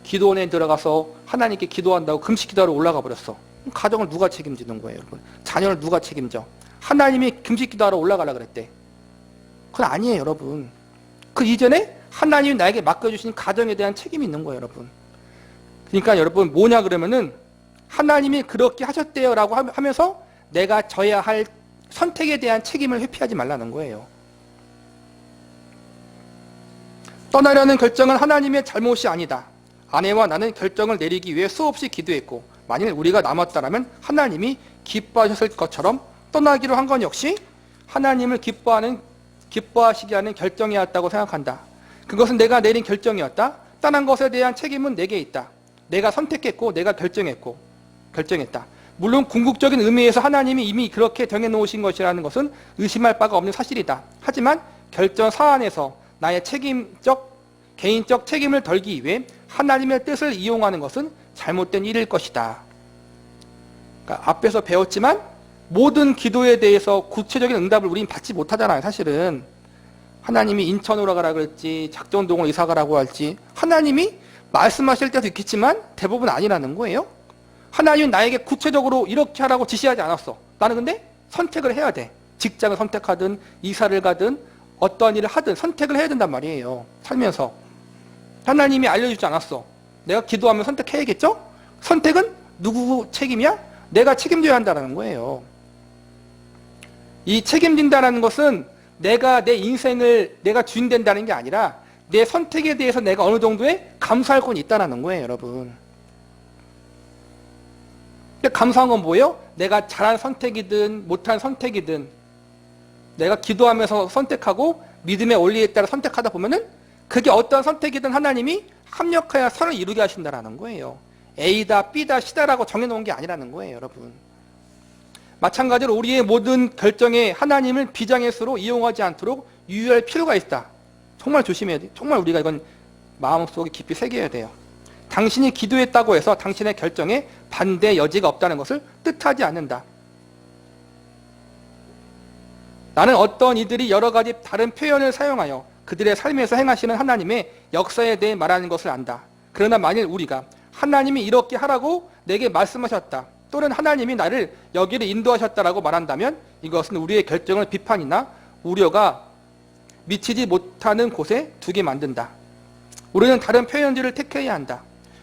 기도원에 들어가서 하나님께 기도한다고 금식 기도하러 올라가 버렸어. 가정을 누가 책임지는 거예요, 여러분? 자녀를 누가 책임져? 하나님이 금식 기도하러 올라가라 그랬대. 그건 아니에요, 여러분. 그 이전에 하나님이 나에게 맡겨주신 가정에 대한 책임이 있는 거예요, 여러분. 그러니까 여러분 뭐냐 그러면은 하나님이 그렇게 하셨대요 라고 하면서 내가 져야 할 선택에 대한 책임을 회피하지 말라는 거예요. 떠나려는 결정은 하나님의 잘못이 아니다. 아내와 나는 결정을 내리기 위해 수없이 기도했고 만일 우리가 남았다면 하나님이 기뻐하셨을 것처럼 떠나기로 한 건 역시 하나님을 기뻐하시게 하는 결정이었다고 생각한다. 그것은 내가 내린 결정이었다. 떠난 것에 대한 책임은 내게 있다. 내가 선택했고 내가 결정했다. 물론 궁극적인 의미에서 하나님이 이미 그렇게 정해놓으신 것이라는 것은 의심할 바가 없는 사실이다. 하지만 결정 사안에서 나의 개인적 책임을 덜기 위해 하나님의 뜻을 이용하는 것은 잘못된 일일 것이다. 그러니까 앞에서 배웠지만 모든 기도에 대해서 구체적인 응답을 우리는 받지 못하잖아요, 사실은. 하나님이 인천으로 가라 그랬지, 작전동으로 이사 가라고 할지, 하나님이 말씀하실 때도 있겠지만 대부분 아니라는 거예요. 하나님은 나에게 구체적으로 이렇게 하라고 지시하지 않았어. 나는 근데 선택을 해야 돼. 직장을 선택하든 이사를 가든 어떠한 일을 하든 선택을 해야 된단 말이에요. 살면서. 하나님이 알려주지 않았어. 내가 기도하면 선택해야겠죠? 선택은 누구 책임이야? 내가 책임져야 한다는 거예요. 이 책임진다는 것은 내가 내 인생을 내가 주인 된다는 게 아니라 내 선택에 대해서 내가 어느 정도의 감수할 건 있다는 거예요, 여러분. 감수한 건 뭐예요? 내가 잘한 선택이든 못한 선택이든 내가 기도하면서 선택하고 믿음의 원리에 따라 선택하다 보면은 그게 어떤 선택이든 하나님이 합력하여 선을 이루게 하신다는 거예요. A다, B다, C다라고 정해놓은 게 아니라는 거예요, 여러분. 마찬가지로 우리의 모든 결정에 하나님을 비장의 수로 이용하지 않도록 유의할 필요가 있다. 정말 조심해야 돼. 정말 우리가 이건 마음속에 깊이 새겨야 돼요. 당신이 기도했다고 해서 당신의 결정에 반대 여지가 없다는 것을 뜻하지 않는다. 나는 어떤 이들이 여러 가지 다른 표현을 사용하여 그들의 삶에서 행하시는 하나님의 역사에 대해 말하는 것을 안다. 그러나 만일 우리가 하나님이 이렇게 하라고 내게 말씀하셨다, 또는 하나님이 나를 여기를 인도하셨다라고 말한다면 이것은 우리의 결정을 비판이나 우려가 미치지 못하는 곳에 두게 만든다. 우리는 다른 표현들을 택해야 한다.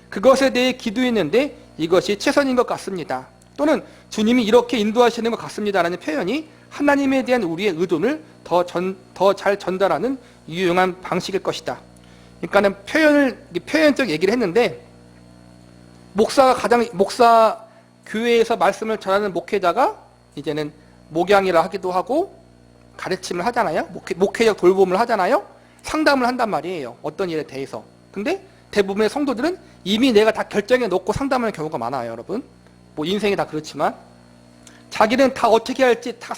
그것에 대해 기도했는데 이것이 최선인 것 같습니다. 또는 주님이 이렇게 인도하시는 것 같습니다라는 표현이 하나님에 대한 우리의 의도를 더 잘 전달하는 유용한 방식일 것이다. 그러니까는 표현적 얘기를 했는데, 목사 교회에서 말씀을 전하는 목회자가 이제는 목양이라 하기도 하고 가르침을 하잖아요. 목회적 돌봄을 하잖아요. 상담을 한단 말이에요. 어떤 일에 대해서. 근데 대부분의 성도들은 이미 내가 다 결정해 놓고 상담하는 경우가 많아요, 여러분. 뭐 인생이 다 그렇지만 자기는 다 어떻게 할지 다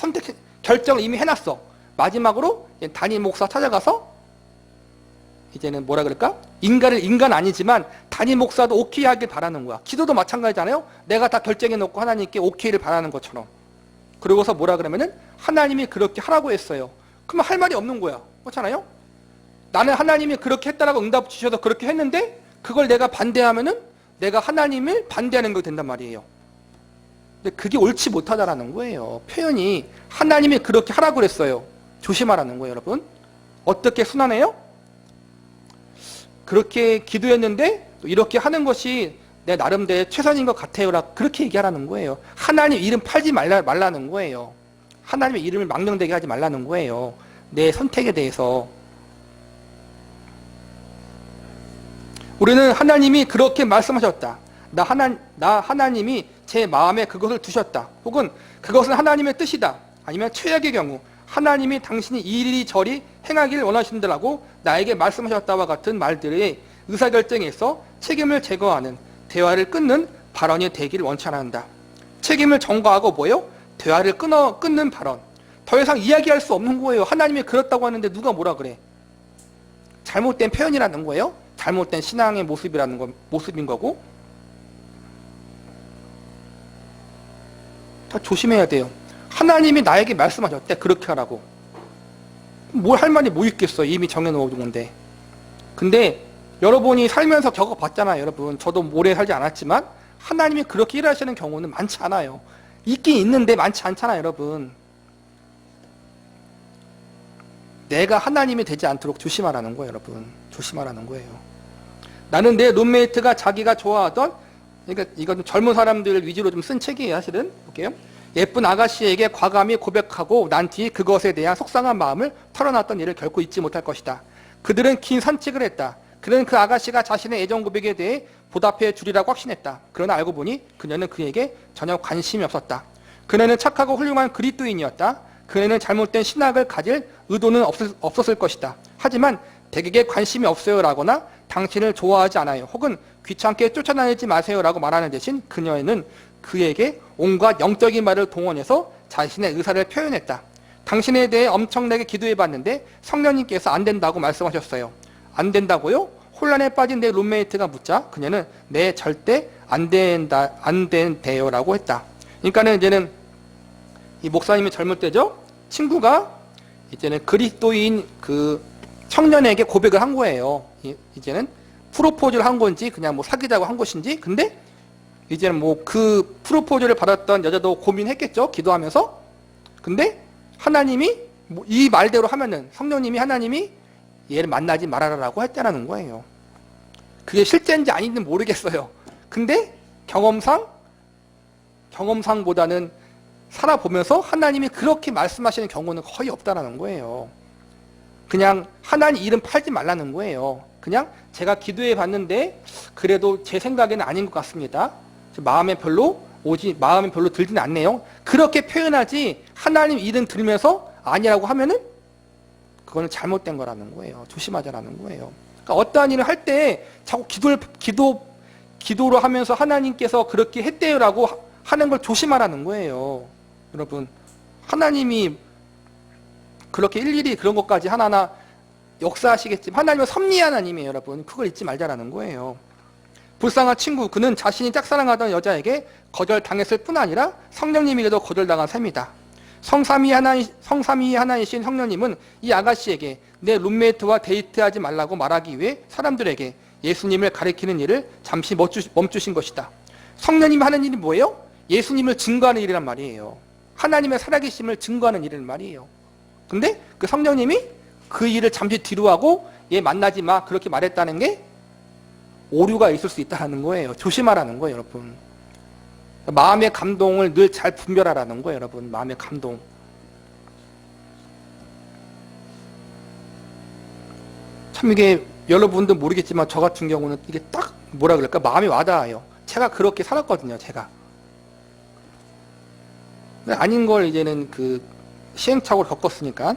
결정을 이미 해놨어. 마지막으로 담임 목사 찾아가서 이제는 뭐라 그럴까? 인간 아니지만 담임 목사도 오케이 하길 바라는 거야. 기도도 마찬가지잖아요. 내가 다 결정해 놓고 하나님께 오케이를 바라는 것처럼. 그러고서 뭐라 그러면은 하나님이 그렇게 하라고 했어요. 그러면 할 말이 없는 거야. 그렇잖아요? 나는 하나님이 그렇게 했다라고 응답 주셔서 그렇게 했는데 그걸 내가 반대하면은 내가 하나님을 반대하는 거 된단 말이에요. 근데 그게 옳지 못하다라는 거예요. 표현이 하나님이 그렇게 하라고 그랬어요. 조심하라는 거예요, 여러분. 어떻게 순환해요? 그렇게 기도했는데 또 이렇게 하는 것이 내 나름대로 최선인 것 같아요라 그렇게 얘기하라는 거예요. 하나님 이름 팔지 말라는 거예요. 하나님의 이름을 망령되게 하지 말라는 거예요. 내 선택에 대해서. 우리는 하나님이 그렇게 말씀하셨다. 나 하나님이 제 마음에 그것을 두셨다. 혹은 그것은 하나님의 뜻이다. 아니면 최악의 경우 하나님이 당신이 이리저리 행하기를 원하신다라고 나에게 말씀하셨다와 같은 말들의 의사결정에서 책임을 제거하는, 대화를 끊는 발언이 되기를 원치 않는다. 책임을 전가하고 뭐예요? 대화를 끊는 발언. 더 이상 이야기할 수 없는 거예요. 하나님이 그렇다고 하는데 누가 뭐라 그래? 잘못된 표현이라는 거예요. 잘못된 신앙의 모습인 거고. 다 조심해야 돼요. 하나님이 나에게 말씀하셨대. 그렇게 하라고. 뭘 할 말이 뭐 있겠어. 이미 정해놓은 건데. 근데 여러분이 살면서 겪어봤잖아요. 여러분. 저도 오래 살지 않았지만 하나님이 그렇게 일하시는 경우는 많지 않아요. 있긴 있는데 많지 않잖아요, 여러분. 내가 하나님이 되지 않도록 조심하라는 거예요, 여러분. 조심하라는 거예요. 나는 내 룸메이트가 자기가 좋아하던, 그러니까 이건 젊은 사람들 위주로 좀 쓴 책이에요, 사실은. 볼게요. 예쁜 아가씨에게 과감히 고백하고 난 뒤 그것에 대한 속상한 마음을 털어놨던 일을 결코 잊지 못할 것이다. 그들은 긴 산책을 했다. 그는 그 아가씨가 자신의 애정 고백에 대해 보답해 주리라고 확신했다. 그러나 알고 보니 그녀는 그에게 전혀 관심이 없었다. 그녀는 착하고 훌륭한 그리스도인이었다. 그녀는 잘못된 신학을 가질 의도는 없었을 것이다. 하지만 대개에 관심이 없어요 라거나 당신을 좋아하지 않아요 혹은 귀찮게 쫓아다니지 마세요 라고 말하는 대신 그녀는 그에게 온갖 영적인 말을 동원해서 자신의 의사를 표현했다. 당신에 대해 엄청나게 기도해봤는데 성령님께서 안 된다고 말씀하셨어요. 안 된다고요? 혼란에 빠진 내 룸메이트가 묻자 그녀는 네 절대 안 된대요 라고 했다. 그러니까는 이제는 이 목사님이 젊을 때죠. 친구가 이제는 그리스도인 그 청년에게 고백을 한 거예요. 이제는 프로포즈를 한 건지 그냥 뭐 사귀자고 한 것인지. 근데 이제는 뭐 그 프로포즈를 받았던 여자도 고민했겠죠. 기도하면서. 근데 하나님이 뭐 이 말대로 하면은 성령님이 하나님이 얘를 만나지 말아라라고 했다는 거예요. 그게 실제인지 아닌지는 모르겠어요. 근데 경험상보다는 살아보면서 하나님이 그렇게 말씀하시는 경우는 거의 없다라는 거예요. 그냥 하나님 이름 팔지 말라는 거예요. 그냥 제가 기도해 봤는데 그래도 제 생각에는 아닌 것 같습니다. 마음에 별로 들지는 않네요. 그렇게 표현하지 하나님 이름 들으면서 아니라고 하면은 그거는 잘못된 거라는 거예요. 조심하자라는 거예요. 그러니까 어떠한 일을 할 때 자꾸 기도로 하면서 하나님께서 그렇게 했대요라고 하는 걸 조심하라는 거예요. 여러분, 하나님이 그렇게 일일이 그런 것까지 하나하나 역사하시겠지만 하나님은 섭리한 하나님이에요, 여러분. 그걸 잊지 말자라는 거예요. 불쌍한 친구, 그는 자신이 짝사랑하던 여자에게 거절당했을 뿐 아니라 성령님에게도 거절당한 셈이다. 성삼위 하나이신 성령님은 이 아가씨에게 내 룸메이트와 데이트하지 말라고 말하기 위해 사람들에게 예수님을 가리키는 일을 잠시 멈추신 것이다. 성령님이 하는 일이 뭐예요? 예수님을 증거하는 일이란 말이에요. 하나님의 살아계심을 증거하는 일이란 말이에요. 근데 그 성령님이 그 일을 잠시 뒤로 하고 얘 만나지 마 그렇게 말했다는 게 오류가 있을 수 있다는 거예요. 조심하라는 거예요, 여러분. 마음의 감동을 늘 잘 분별하라는 거예요, 여러분. 마음의 감동. 참 이게 여러분도 모르겠지만 저 같은 경우는 이게 딱 뭐라 그럴까 마음이 와닿아요. 제가 그렇게 살았거든요, 제가. 아닌 걸 이제는 그 시행착오를 겪었으니까.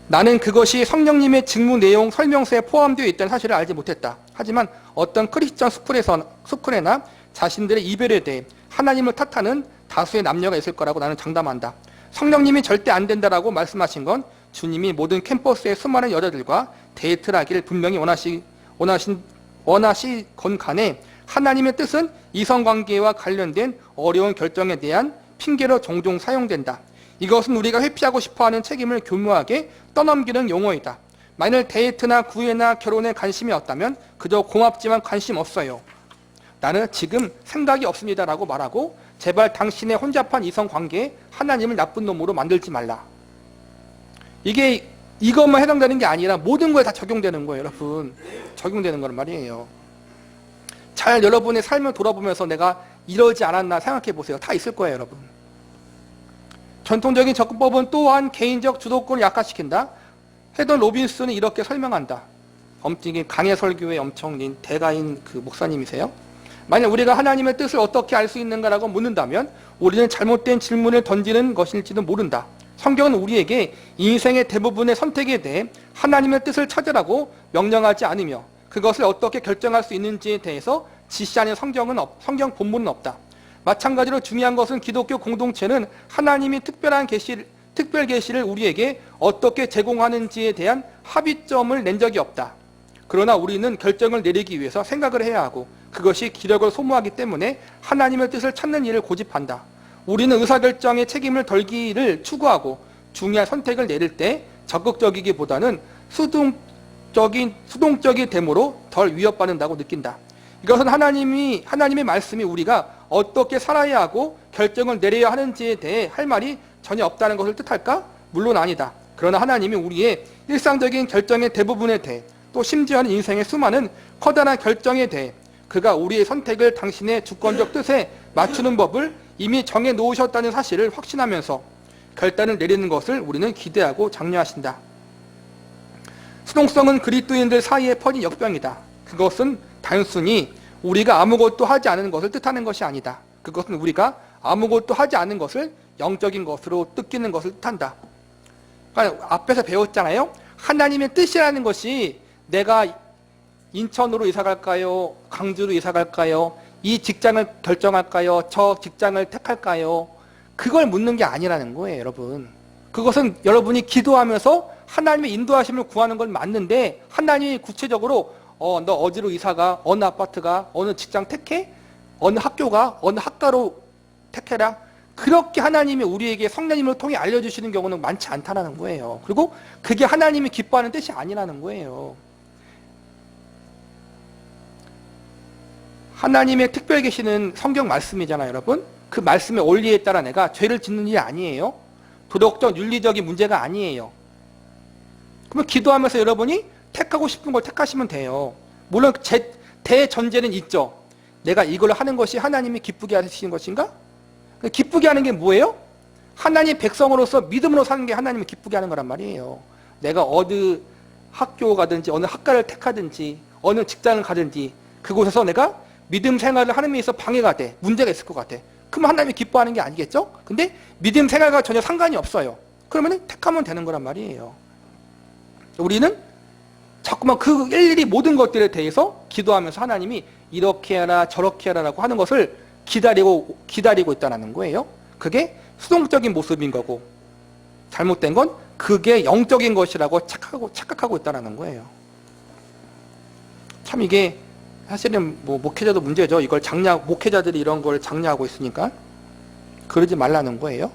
나는 그것이 성령님의 직무 내용 설명서에 포함되어 있다는 사실을 알지 못했다. 하지만 어떤 크리스천 스쿨에나 자신들의 이별에 대해 하나님을 탓하는 다수의 남녀가 있을 거라고 나는 장담한다. 성령님이 절대 안 된다라고 말씀하신 건 주님이 모든 캠퍼스의 수많은 여자들과 데이트를 하기를 분명히 원하시건 간에 하나님의 뜻은 이성관계와 관련된 어려운 결정에 대한 핑계로 종종 사용된다. 이것은 우리가 회피하고 싶어하는 책임을 교묘하게 떠넘기는 용어이다. 만일 데이트나 구애나 결혼에 관심이 없다면 그저 고맙지만 관심 없어요. 나는 지금 생각이 없습니다 라고 말하고 제발 당신의 혼잡한 이성관계에 하나님을 나쁜 놈으로 만들지 말라. 이게 이것만 해당되는 게 아니라 모든 거에 다 적용되는 거예요, 여러분. 적용되는 거란 말이에요. 잘 여러분의 삶을 돌아보면서 내가 이러지 않았나 생각해 보세요. 다 있을 거예요, 여러분. 전통적인 접근법은 또한 개인적 주도권을 약화시킨다. 헤던 로빈슨은 이렇게 설명한다. 엄청 강해 설교의 엄청 대가인 그 목사님이세요. 만약 우리가 하나님의 뜻을 어떻게 알 수 있는가라고 묻는다면 우리는 잘못된 질문을 던지는 것일지도 모른다. 성경은 우리에게 인생의 대부분의 선택에 대해 하나님의 뜻을 찾으라고 명령하지 않으며 그것을 어떻게 결정할 수 있는지에 대해서 지시하는 성경 본문은 없다. 마찬가지로 중요한 것은 기독교 공동체는 하나님이 특별 계시를 우리에게 어떻게 제공하는지에 대한 합의점을 낸 적이 없다. 그러나 우리는 결정을 내리기 위해서 생각을 해야 하고 그것이 기력을 소모하기 때문에 하나님의 뜻을 찾는 일을 고집한다. 우리는 의사결정의 책임을 덜기를 추구하고 중요한 선택을 내릴 때 적극적이기보다는 수동적이 됨으로 덜 위협받는다고 느낀다. 이것은 하나님의 말씀이 우리가 어떻게 살아야 하고 결정을 내려야 하는지에 대해 할 말이 전혀 없다는 것을 뜻할까? 물론 아니다. 그러나 하나님이 우리의 일상적인 결정의 대부분에 대해 또 심지어는 인생의 수많은 커다란 결정에 대해 그가 우리의 선택을 당신의 주권적 뜻에 맞추는 법을 이미 정해 놓으셨다는 사실을 확신하면서 결단을 내리는 것을 우리는 기대하고 장려하신다. 수동성은 그리스도인들 사이에 퍼진 역병이다. 그것은 단순히 우리가 아무것도 하지 않은 것을 뜻하는 것이 아니다. 그것은 우리가 아무것도 하지 않은 것을 영적인 것으로 뜻기는 것을 뜻한다. 그러니까 앞에서 배웠잖아요. 하나님의 뜻이라는 것이 내가 인천으로 이사 갈까요? 강주로 이사 갈까요? 이 직장을 결정할까요? 저 직장을 택할까요? 그걸 묻는 게 아니라는 거예요, 여러분. 그것은 여러분이 기도하면서 하나님의 인도하심을 구하는 건 맞는데 하나님이 구체적으로 너 어디로 이사가? 어느 아파트가? 어느 직장 택해? 어느 학교가? 어느 학과로 택해라? 그렇게 하나님이 우리에게 성령님을 통해 알려주시는 경우는 많지 않다는 거예요. 그리고 그게 하나님이 기뻐하는 뜻이 아니라는 거예요. 하나님의 특별 계시는 성경 말씀이잖아요, 여러분. 그 말씀의 원리에 따라 내가 죄를 짓는 일이 아니에요. 도덕적, 윤리적인 문제가 아니에요. 그러면 기도하면서 여러분이 택하고 싶은 걸 택하시면 돼요. 물론 대전제는 있죠. 내가 이걸 하는 것이 하나님이 기쁘게 하시는 것인가? 기쁘게 하는 게 뭐예요? 하나님 백성으로서 믿음으로 사는 게 하나님을 기쁘게 하는 거란 말이에요. 내가 어느 학교 가든지 어느 학과를 택하든지 어느 직장을 가든지 그곳에서 내가 믿음 생활을 하는 데 있어서 방해가 돼. 문제가 있을 것 같아. 그러면 하나님이 기뻐하는 게 아니겠죠? 근데 믿음 생활과 전혀 상관이 없어요. 그러면 택하면 되는 거란 말이에요. 우리는 자꾸만 그 일일이 모든 것들에 대해서 기도하면서 하나님이 이렇게 하라 저렇게 하라라고 하는 것을 기다리고 있다는 거예요. 그게 수동적인 모습인 거고 잘못된 건 그게 영적인 것이라고 착각하고 있다는 거예요. 참 이게 사실은 뭐 목회자도 문제죠. 목회자들이 이런 걸 장려하고 있으니까 그러지 말라는 거예요.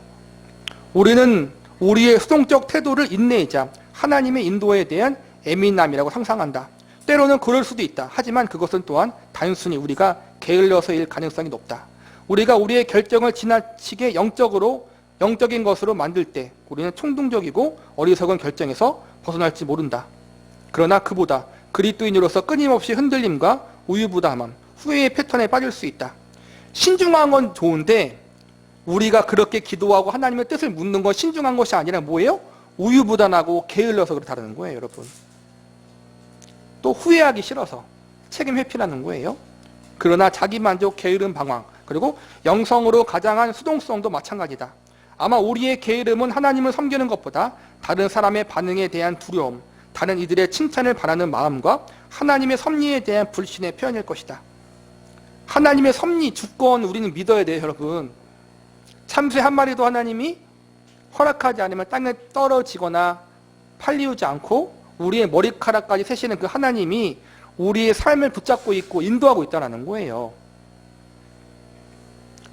우리는 우리의 수동적 태도를 인내이자 하나님의 인도에 대한 예민함이라고 상상한다. 때로는 그럴 수도 있다. 하지만 그것은 또한 단순히 우리가 게을러서일 가능성이 높다. 우리가 우리의 결정을 지나치게 영적인 것으로 만들 때 우리는衝動적이고 어리석은 결정에서 벗어날지 모른다. 그러나 그보다 그리스도인으로서 끊임없이 흔들림과 우유부담함, 후회의 패턴에 빠질 수 있다. 신중한 건 좋은데 우리가 그렇게 기도하고 하나님의 뜻을 묻는 건 신중한 것이 아니라 뭐예요? 우유부단하고 게을러서 그렇다는 거예요, 여러분. 또 후회하기 싫어서 책임 회피라는 거예요. 그러나 자기만족, 게으름, 방황, 그리고 영성으로 가장한 수동성도 마찬가지다. 아마 우리의 게으름은 하나님을 섬기는 것보다 다른 사람의 반응에 대한 두려움, 다른 이들의 칭찬을 바라는 마음과 하나님의 섭리에 대한 불신의 표현일 것이다. 하나님의 섭리, 주권 우리는 믿어야 돼요, 여러분. 참새 한 마리도 하나님이 허락하지 않으면 땅에 떨어지거나 팔리우지 않고 우리의 머리카락까지 세시는 그 하나님이 우리의 삶을 붙잡고 있고 인도하고 있다는 거예요.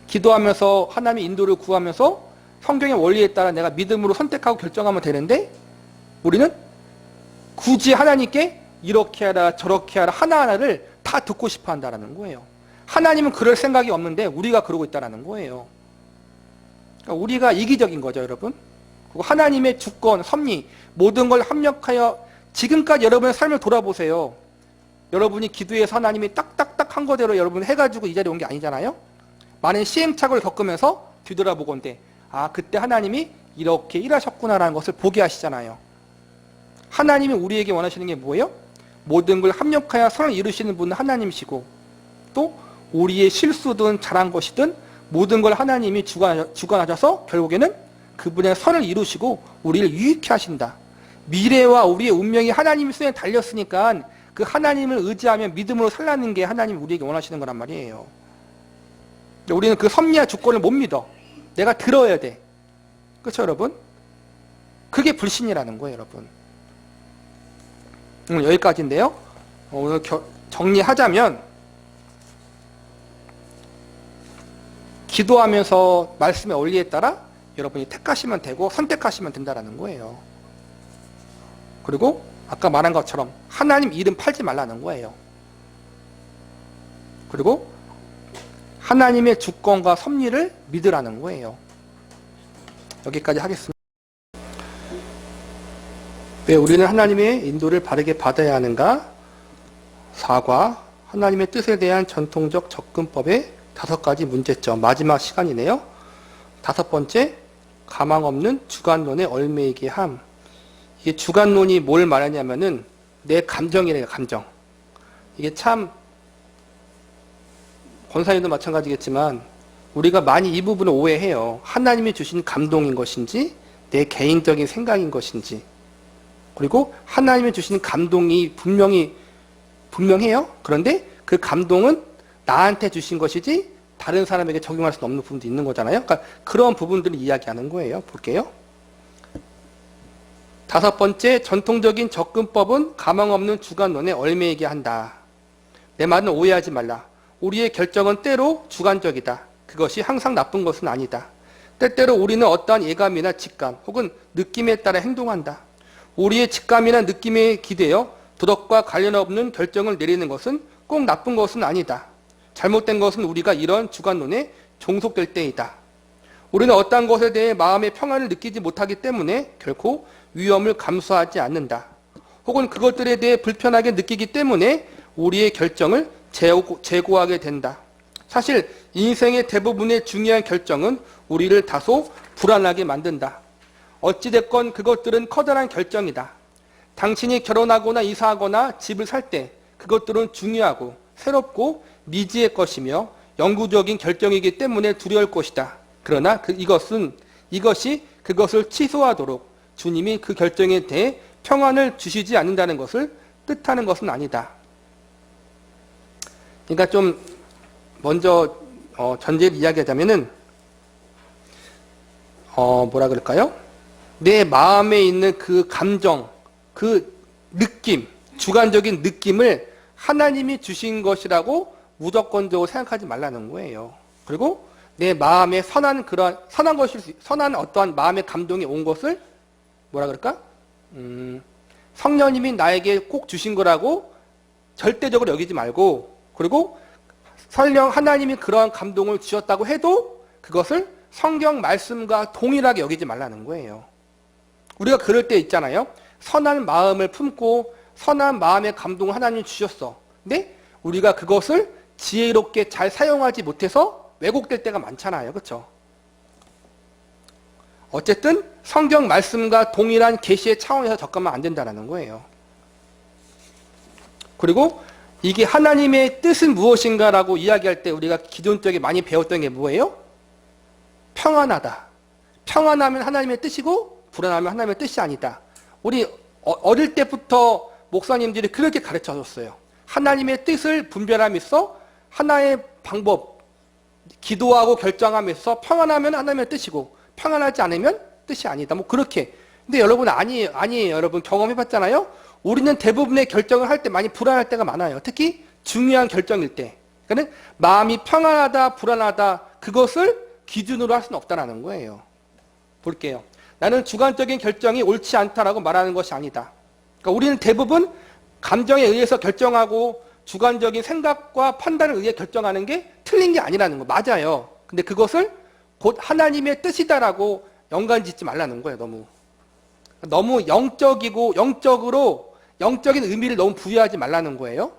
기도하면서 하나님의 인도를 구하면서 성경의 원리에 따라 내가 믿음으로 선택하고 결정하면 되는데 우리는 굳이 하나님께 이렇게 하라 저렇게 하라 하나하나를 다 듣고 싶어 한다는 거예요. 하나님은 그럴 생각이 없는데 우리가 그러고 있다는 거예요. 그러니까 우리가 이기적인 거죠, 여러분. 그리고 하나님의 주권, 섭리, 모든 걸 합력하여 지금까지 여러분의 삶을 돌아보세요. 여러분이 기도해서 하나님이 딱딱딱 한 거대로 여러분 해가지고 이 자리에 온 게 아니잖아요. 많은 시행착오를 겪으면서 뒤돌아보건대 그때 하나님이 이렇게 일하셨구나라는 것을 보게 하시잖아요. 하나님이 우리에게 원하시는 게 뭐예요? 모든 걸 합력하여 선을 이루시는 분은 하나님이시고 또 우리의 실수든 잘한 것이든 모든 걸 하나님이 주관하셔서 결국에는 그분의 선을 이루시고 우리를 유익해 하신다. 미래와 우리의 운명이 하나님의 손에 달렸으니까 그 하나님을 의지하며 믿음으로 살라는 게 하나님이 우리에게 원하시는 거란 말이에요. 우리는 그 섭리와 주권을 못 믿어. 내가 들어야 돼. 그렇죠, 여러분? 그게 불신이라는 거예요, 여러분. 오늘 여기까지인데요. 오늘 정리하자면 기도하면서 말씀의 원리에 따라 여러분이 택하시면 되고 선택하시면 된다는 거예요. 그리고 아까 말한 것처럼 하나님 이름 팔지 말라는 거예요. 그리고 하나님의 주권과 섭리를 믿으라는 거예요. 여기까지 하겠습니다. 왜 우리는 하나님의 인도를 바르게 받아야 하는가? 4과 하나님의 뜻에 대한 전통적 접근법의 5가지 문제점. 마지막 시간이네요. 5번째, 가망 없는 주관론의 얽매이게 함. 이게 주관론이 뭘 말하냐면은 내 감정이래요, 감정. 이게 참 권사님도 마찬가지겠지만 우리가 많이 이 부분을 오해해요. 하나님이 주신 감동인 것인지 내 개인적인 생각인 것인지, 그리고 하나님이 주신 감동이 분명해요. 그런데 그 감동은 나한테 주신 것이지 다른 사람에게 적용할 수 없는 부분도 있는 거잖아요. 그러니까 그런 부분들을 이야기하는 거예요. 볼게요. 5번째, 전통적인 접근법은 가망 없는 주관론에 얽매이게 한다. 내 말은 오해하지 말라. 우리의 결정은 때로 주관적이다. 그것이 항상 나쁜 것은 아니다. 때때로 우리는 어떠한 예감이나 직감 혹은 느낌에 따라 행동한다. 우리의 직감이나 느낌에 기대어 도덕과 관련 없는 결정을 내리는 것은 꼭 나쁜 것은 아니다. 잘못된 것은 우리가 이런 주관론에 종속될 때이다. 우리는 어떠한 것에 대해 마음의 평안을 느끼지 못하기 때문에 결코 위험을 감수하지 않는다. 혹은 그것들에 대해 불편하게 느끼기 때문에 우리의 결정을 재고하게 된다. 사실 인생의 대부분의 중요한 결정은 우리를 다소 불안하게 만든다. 어찌됐건 그것들은 커다란 결정이다. 당신이 결혼하거나 이사하거나 집을 살 때 그것들은 중요하고 새롭고 미지의 것이며 영구적인 결정이기 때문에 두려울 것이다. 그러나 이것이 그것을 취소하도록 주님이 그 결정에 대해 평안을 주시지 않는다는 것을 뜻하는 것은 아니다. 그러니까 좀 먼저 전제를 이야기하자면은 뭐라 그럴까요? 내 마음에 있는 그 감정, 그 느낌, 주관적인 느낌을 하나님이 주신 것이라고 무조건적으로 생각하지 말라는 거예요. 그리고 내 마음에 선한 것일 선한 어떠한 마음의 감동이 온 것을 뭐라 그럴까? 성령님이 나에게 꼭 주신 거라고 절대적으로 여기지 말고, 그리고 설령 하나님이 그러한 감동을 주셨다고 해도 그것을 성경 말씀과 동일하게 여기지 말라는 거예요. 우리가 그럴 때 있잖아요. 선한 마음을 품고 선한 마음의 감동을 하나님이 주셨어. 근데 우리가 그것을 지혜롭게 잘 사용하지 못해서 왜곡될 때가 많잖아요. 그렇죠? 어쨌든 성경 말씀과 동일한 계시의 차원에서 접근하면 안 된다는 거예요. 그리고 이게 하나님의 뜻은 무엇인가라고 이야기할 때 우리가 기존적에 많이 배웠던 게 뭐예요? 평안하다. 평안하면 하나님의 뜻이고 불안하면 하나님의 뜻이 아니다. 우리 어릴 때부터 목사님들이 그렇게 가르쳐줬어요. 하나님의 뜻을 분별하면서 하나의 방법, 기도하고 결정하면서 평안하면 하나님의 뜻이고 평안하지 않으면 뜻이 아니다. 뭐 그렇게. 근데 여러분 아니에요. 여러분 경험해봤잖아요. 우리는 대부분의 결정을 할 때 많이 불안할 때가 많아요. 특히 중요한 결정일 때. 그러니까 마음이 평안하다, 불안하다 그것을 기준으로 할 수는 없다는 거예요. 볼게요. 나는 주관적인 결정이 옳지 않다라고 말하는 것이 아니다. 그러니까 우리는 대부분 감정에 의해서 결정하고 주관적인 생각과 판단에 의해 결정하는 게 틀린 게 아니라는 거 맞아요. 근데 그것을 곧 하나님의 뜻이다라고 연관짓지 말라는 거예요. 너무 영적이고 영적인 의미를 너무 부여하지 말라는 거예요.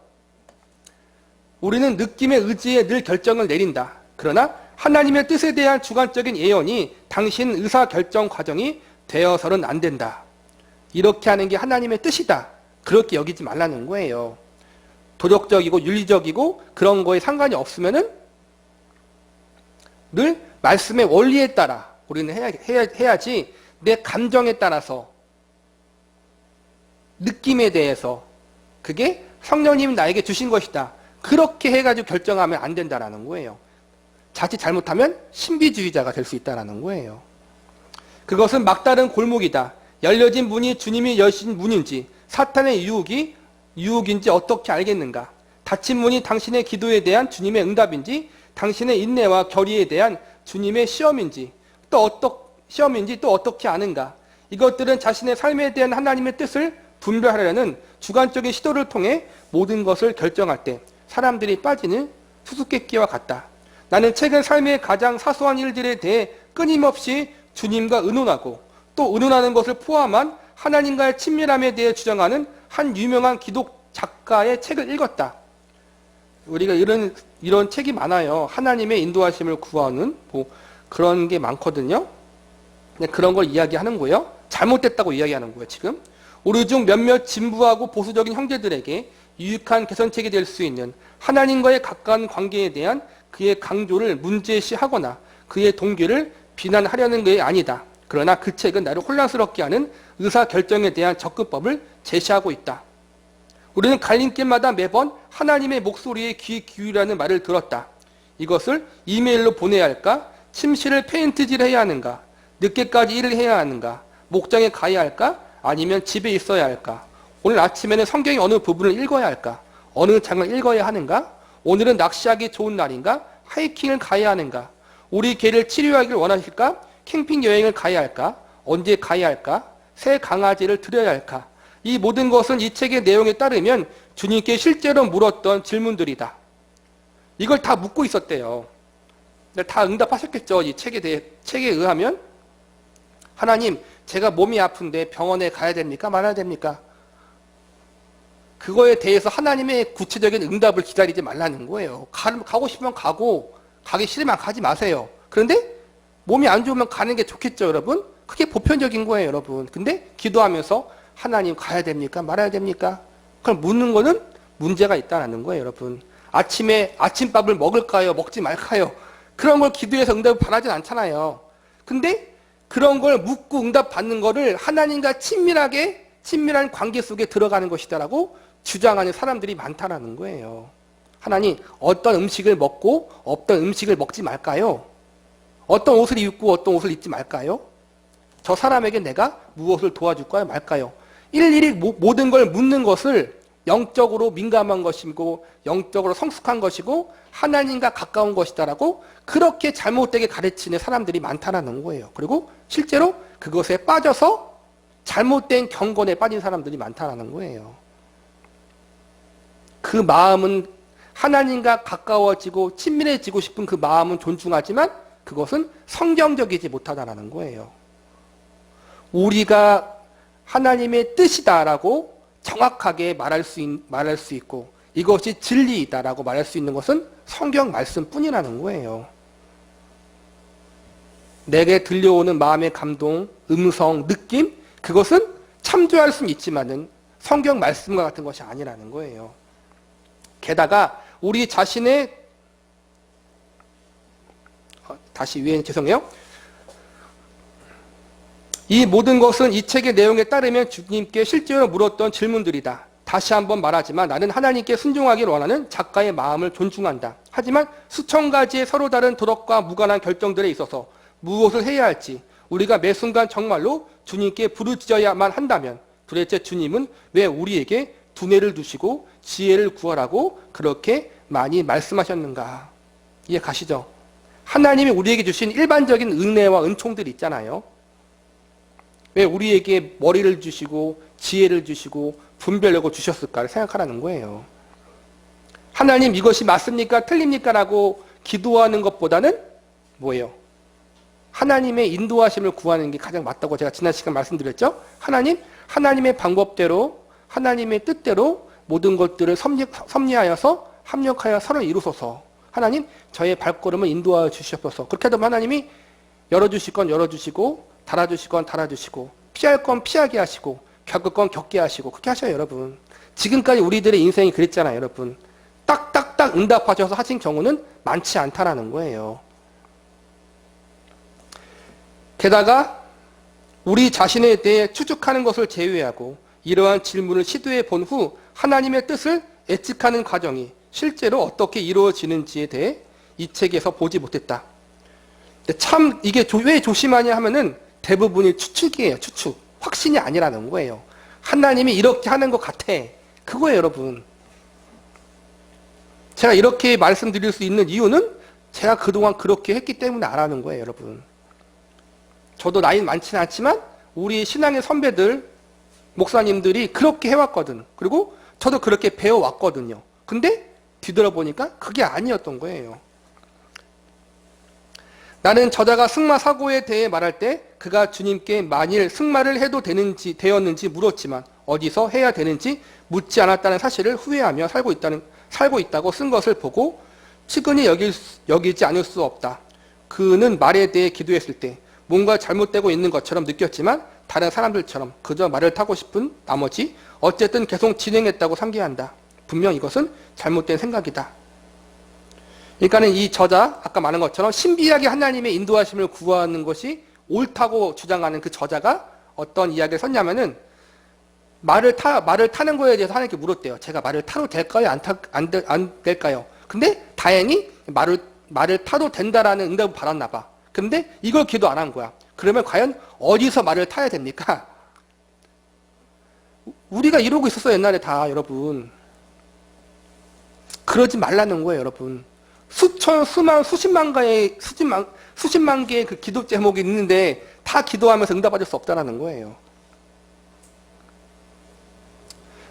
우리는 느낌의 의지에 늘 결정을 내린다. 그러나 하나님의 뜻에 대한 주관적인 예언이 당신 의사결정 과정이 되어서는 안 된다. 이렇게 하는 게 하나님의 뜻이다. 그렇게 여기지 말라는 거예요. 도덕적이고 윤리적이고 그런 거에 상관이 없으면은 늘 말씀의 원리에 따라 우리는 해야지 내 감정에 따라서 느낌에 대해서 그게 성령님이 나에게 주신 것이다. 그렇게 해가지고 결정하면 안 된다라는 거예요. 자칫 잘못하면 신비주의자가 될 수 있다는 거예요. 그것은 막다른 골목이다. 열려진 문이 주님이 여신 문인지 사탄의 유혹인지 어떻게 알겠는가? 닫힌 문이 당신의 기도에 대한 주님의 응답인지 당신의 인내와 결의에 대한 주님의 시험인지 또 어떻게 아는가? 이것들은 자신의 삶에 대한 하나님의 뜻을 분별하려는 주관적인 시도를 통해 모든 것을 결정할 때 사람들이 빠지는 수수께끼와 같다. 나는 최근 삶의 가장 사소한 일들에 대해 끊임없이 주님과 의논하고 또 의논하는 것을 포함한 하나님과의 친밀함에 대해 주장하는 한 유명한 기독 작가의 책을 읽었다. 우리가 이런 책이 많아요. 하나님의 인도하심을 구하는 뭐 그런 게 많거든요. 그런 걸 이야기하는 거예요. 잘못됐다고 이야기하는 거예요. 지금 우리 중 몇몇 진부하고 보수적인 형제들에게 유익한 개선책이 될 수 있는 하나님과의 가까운 관계에 대한 그의 강조를 문제시하거나 그의 동기를 비난하려는 게 아니다. 그러나 그 책은 나를 혼란스럽게 하는 의사결정에 대한 접근법을 제시하고 있다. 우리는 갈림길마다 매번 하나님의 목소리에 귀 기울이라는 말을 들었다. 이것을 이메일로 보내야 할까? 침실을 페인트질 해야 하는가? 늦게까지 일을 해야 하는가? 목장에 가야 할까? 아니면 집에 있어야 할까? 오늘 아침에는 성경의 어느 부분을 읽어야 할까? 어느 장을 읽어야 하는가? 오늘은 낚시하기 좋은 날인가? 하이킹을 가야 하는가? 우리 개를 치료하기를 원하실까? 캠핑 여행을 가야 할까? 언제 가야 할까? 새 강아지를 들여야 할까? 이 모든 것은 이 책의 내용에 따르면 주님께 실제로 물었던 질문들이다. 이걸 다 묻고 있었대요. 다 응답하셨겠죠. 이 책에 의하면 하나님, 제가 몸이 아픈데 병원에 가야 됩니까? 말아야 됩니까? 그거에 대해서 하나님의 구체적인 응답을 기다리지 말라는 거예요. 가고 싶으면 가고 가기 싫으면 가지 마세요. 그런데 몸이 안 좋으면 가는 게 좋겠죠, 여러분? 그게 보편적인 거예요, 여러분. 근데 기도하면서 하나님 가야 됩니까? 말아야 됩니까? 그걸 묻는 거는 문제가 있다는 거예요, 여러분. 아침에 아침밥을 먹을까요? 먹지 말까요? 그런 걸 기도해서 응답을 바라진 않잖아요. 근데 그런 걸 묻고 응답 받는 거를 하나님과 친밀한 관계 속에 들어가는 것이다라고 주장하는 사람들이 많다라는 거예요. 하나님, 어떤 음식을 먹고 어떤 음식을 먹지 말까요? 어떤 옷을 입고 어떤 옷을 입지 말까요? 저 사람에게 내가 무엇을 도와줄까요? 말까요? 일일이 모든 걸 묻는 것을 영적으로 민감한 것이고 영적으로 성숙한 것이고 하나님과 가까운 것이다라고 그렇게 잘못되게 가르치는 사람들이 많다라는 거예요. 그리고 실제로 그것에 빠져서 잘못된 경건에 빠진 사람들이 많다라는 거예요. 그 마음은 하나님과 가까워지고 친밀해지고 싶은 그 마음은 존중하지만 그것은 성경적이지 못하다라는 거예요. 우리가 하나님의 뜻이다라고 정확하게 말할 수 있고 이것이 진리이다라고 말할 수 있는 것은 성경 말씀뿐이라는 거예요. 내게 들려오는 마음의 감동, 음성, 느낌 그것은 참조할 수는 있지만은 성경 말씀과 같은 것이 아니라는 거예요. 게다가 우리 자신의 죄송해요. 이 모든 것은 이 책의 내용에 따르면 주님께 실제로 물었던 질문들이다. 다시 한번 말하지만 나는 하나님께 순종하기를 원하는 작가의 마음을 존중한다. 하지만 수천 가지의 서로 다른 도덕과 무관한 결정들에 있어서 무엇을 해야 할지 우리가 매 순간 정말로 주님께 부르짖어야만 한다면 도대체 주님은 왜 우리에게 두뇌를 두시고 지혜를 구하라고 그렇게 많이 말씀하셨는가? 이해 가시죠? 하나님이 우리에게 주신 일반적인 은혜와 은총들이 있잖아요. 왜 우리에게 머리를 주시고 지혜를 주시고 분별력을 주셨을까를 생각하라는 거예요. 하나님 이것이 맞습니까? 틀립니까? 라고 기도하는 것보다는 뭐예요? 하나님의 인도하심을 구하는 게 가장 맞다고 제가 지난 시간 말씀드렸죠? 하나님의 방법대로 하나님의 뜻대로 모든 것들을 섭리하여서 합력하여 서로 이루소서. 하나님 저의 발걸음을 인도하여 주시옵소서. 그렇게 하면 하나님이 열어주실 건 열어주시고 달아주실 건 달아주시고 피할 건 피하게 하시고 겪을 건 겪게 하시고 그렇게 하셔요 여러분. 지금까지 우리들의 인생이 그랬잖아요 여러분. 딱딱딱 응답하셔서 하신 경우는 많지 않다라는 거예요. 게다가 우리 자신에 대해 추측하는 것을 제외하고 이러한 질문을 시도해 본 후 하나님의 뜻을 예측하는 과정이 실제로 어떻게 이루어지는지에 대해 이 책에서 보지 못했다. 근데 참 이게 왜 조심하냐 하면은 대부분이 추측이에요. 추측. 확신이 아니라는 거예요. 하나님이 이렇게 하는 것 같아. 그거예요 여러분. 제가 이렇게 말씀드릴 수 있는 이유는 제가 그동안 그렇게 했기 때문에 알아는 거예요 여러분. 저도 나이는 많지는 않지만 우리 신앙의 선배들 목사님들이 그렇게 해왔거든. 그리고 저도 그렇게 배워왔거든요. 근데 뒤돌아보니까 그게 아니었던 거예요. 나는 저자가 승마 사고에 대해 말할 때 그가 주님께 만일 승마를 해도 되었는지 물었지만 어디서 해야 되는지 묻지 않았다는 사실을 후회하며 살고 있다고 쓴 것을 보고 측은히 여기지 않을 수 없다. 그는 말에 대해 기도했을 때 뭔가 잘못되고 있는 것처럼 느꼈지만 다른 사람들처럼 그저 말을 타고 싶은 나머지 어쨌든 계속 진행했다고 상기한다. 분명 이것은 잘못된 생각이다. 그러니까는 이 저자 아까 말한 것처럼 신비하게 하나님의 인도하심을 구하는 것이 옳다고 주장하는 그 저자가 어떤 이야기를 썼냐면은 말을 타는 거에 대해서 하나님께 물었대요. 제가 말을 타도 될까요? 안 될까요? 근데 다행히 말을 타도 된다라는 응답을 받았나 봐. 근데 이걸 기도 안 한 거야. 그러면 과연 어디서 말을 타야 됩니까? 우리가 이러고 있었어요 옛날에 다 여러분. 그러지 말라는 거예요 여러분. 수십만 개의 그 기도 제목이 있는데 다 기도하면서 응답받을 수 없다는 거예요.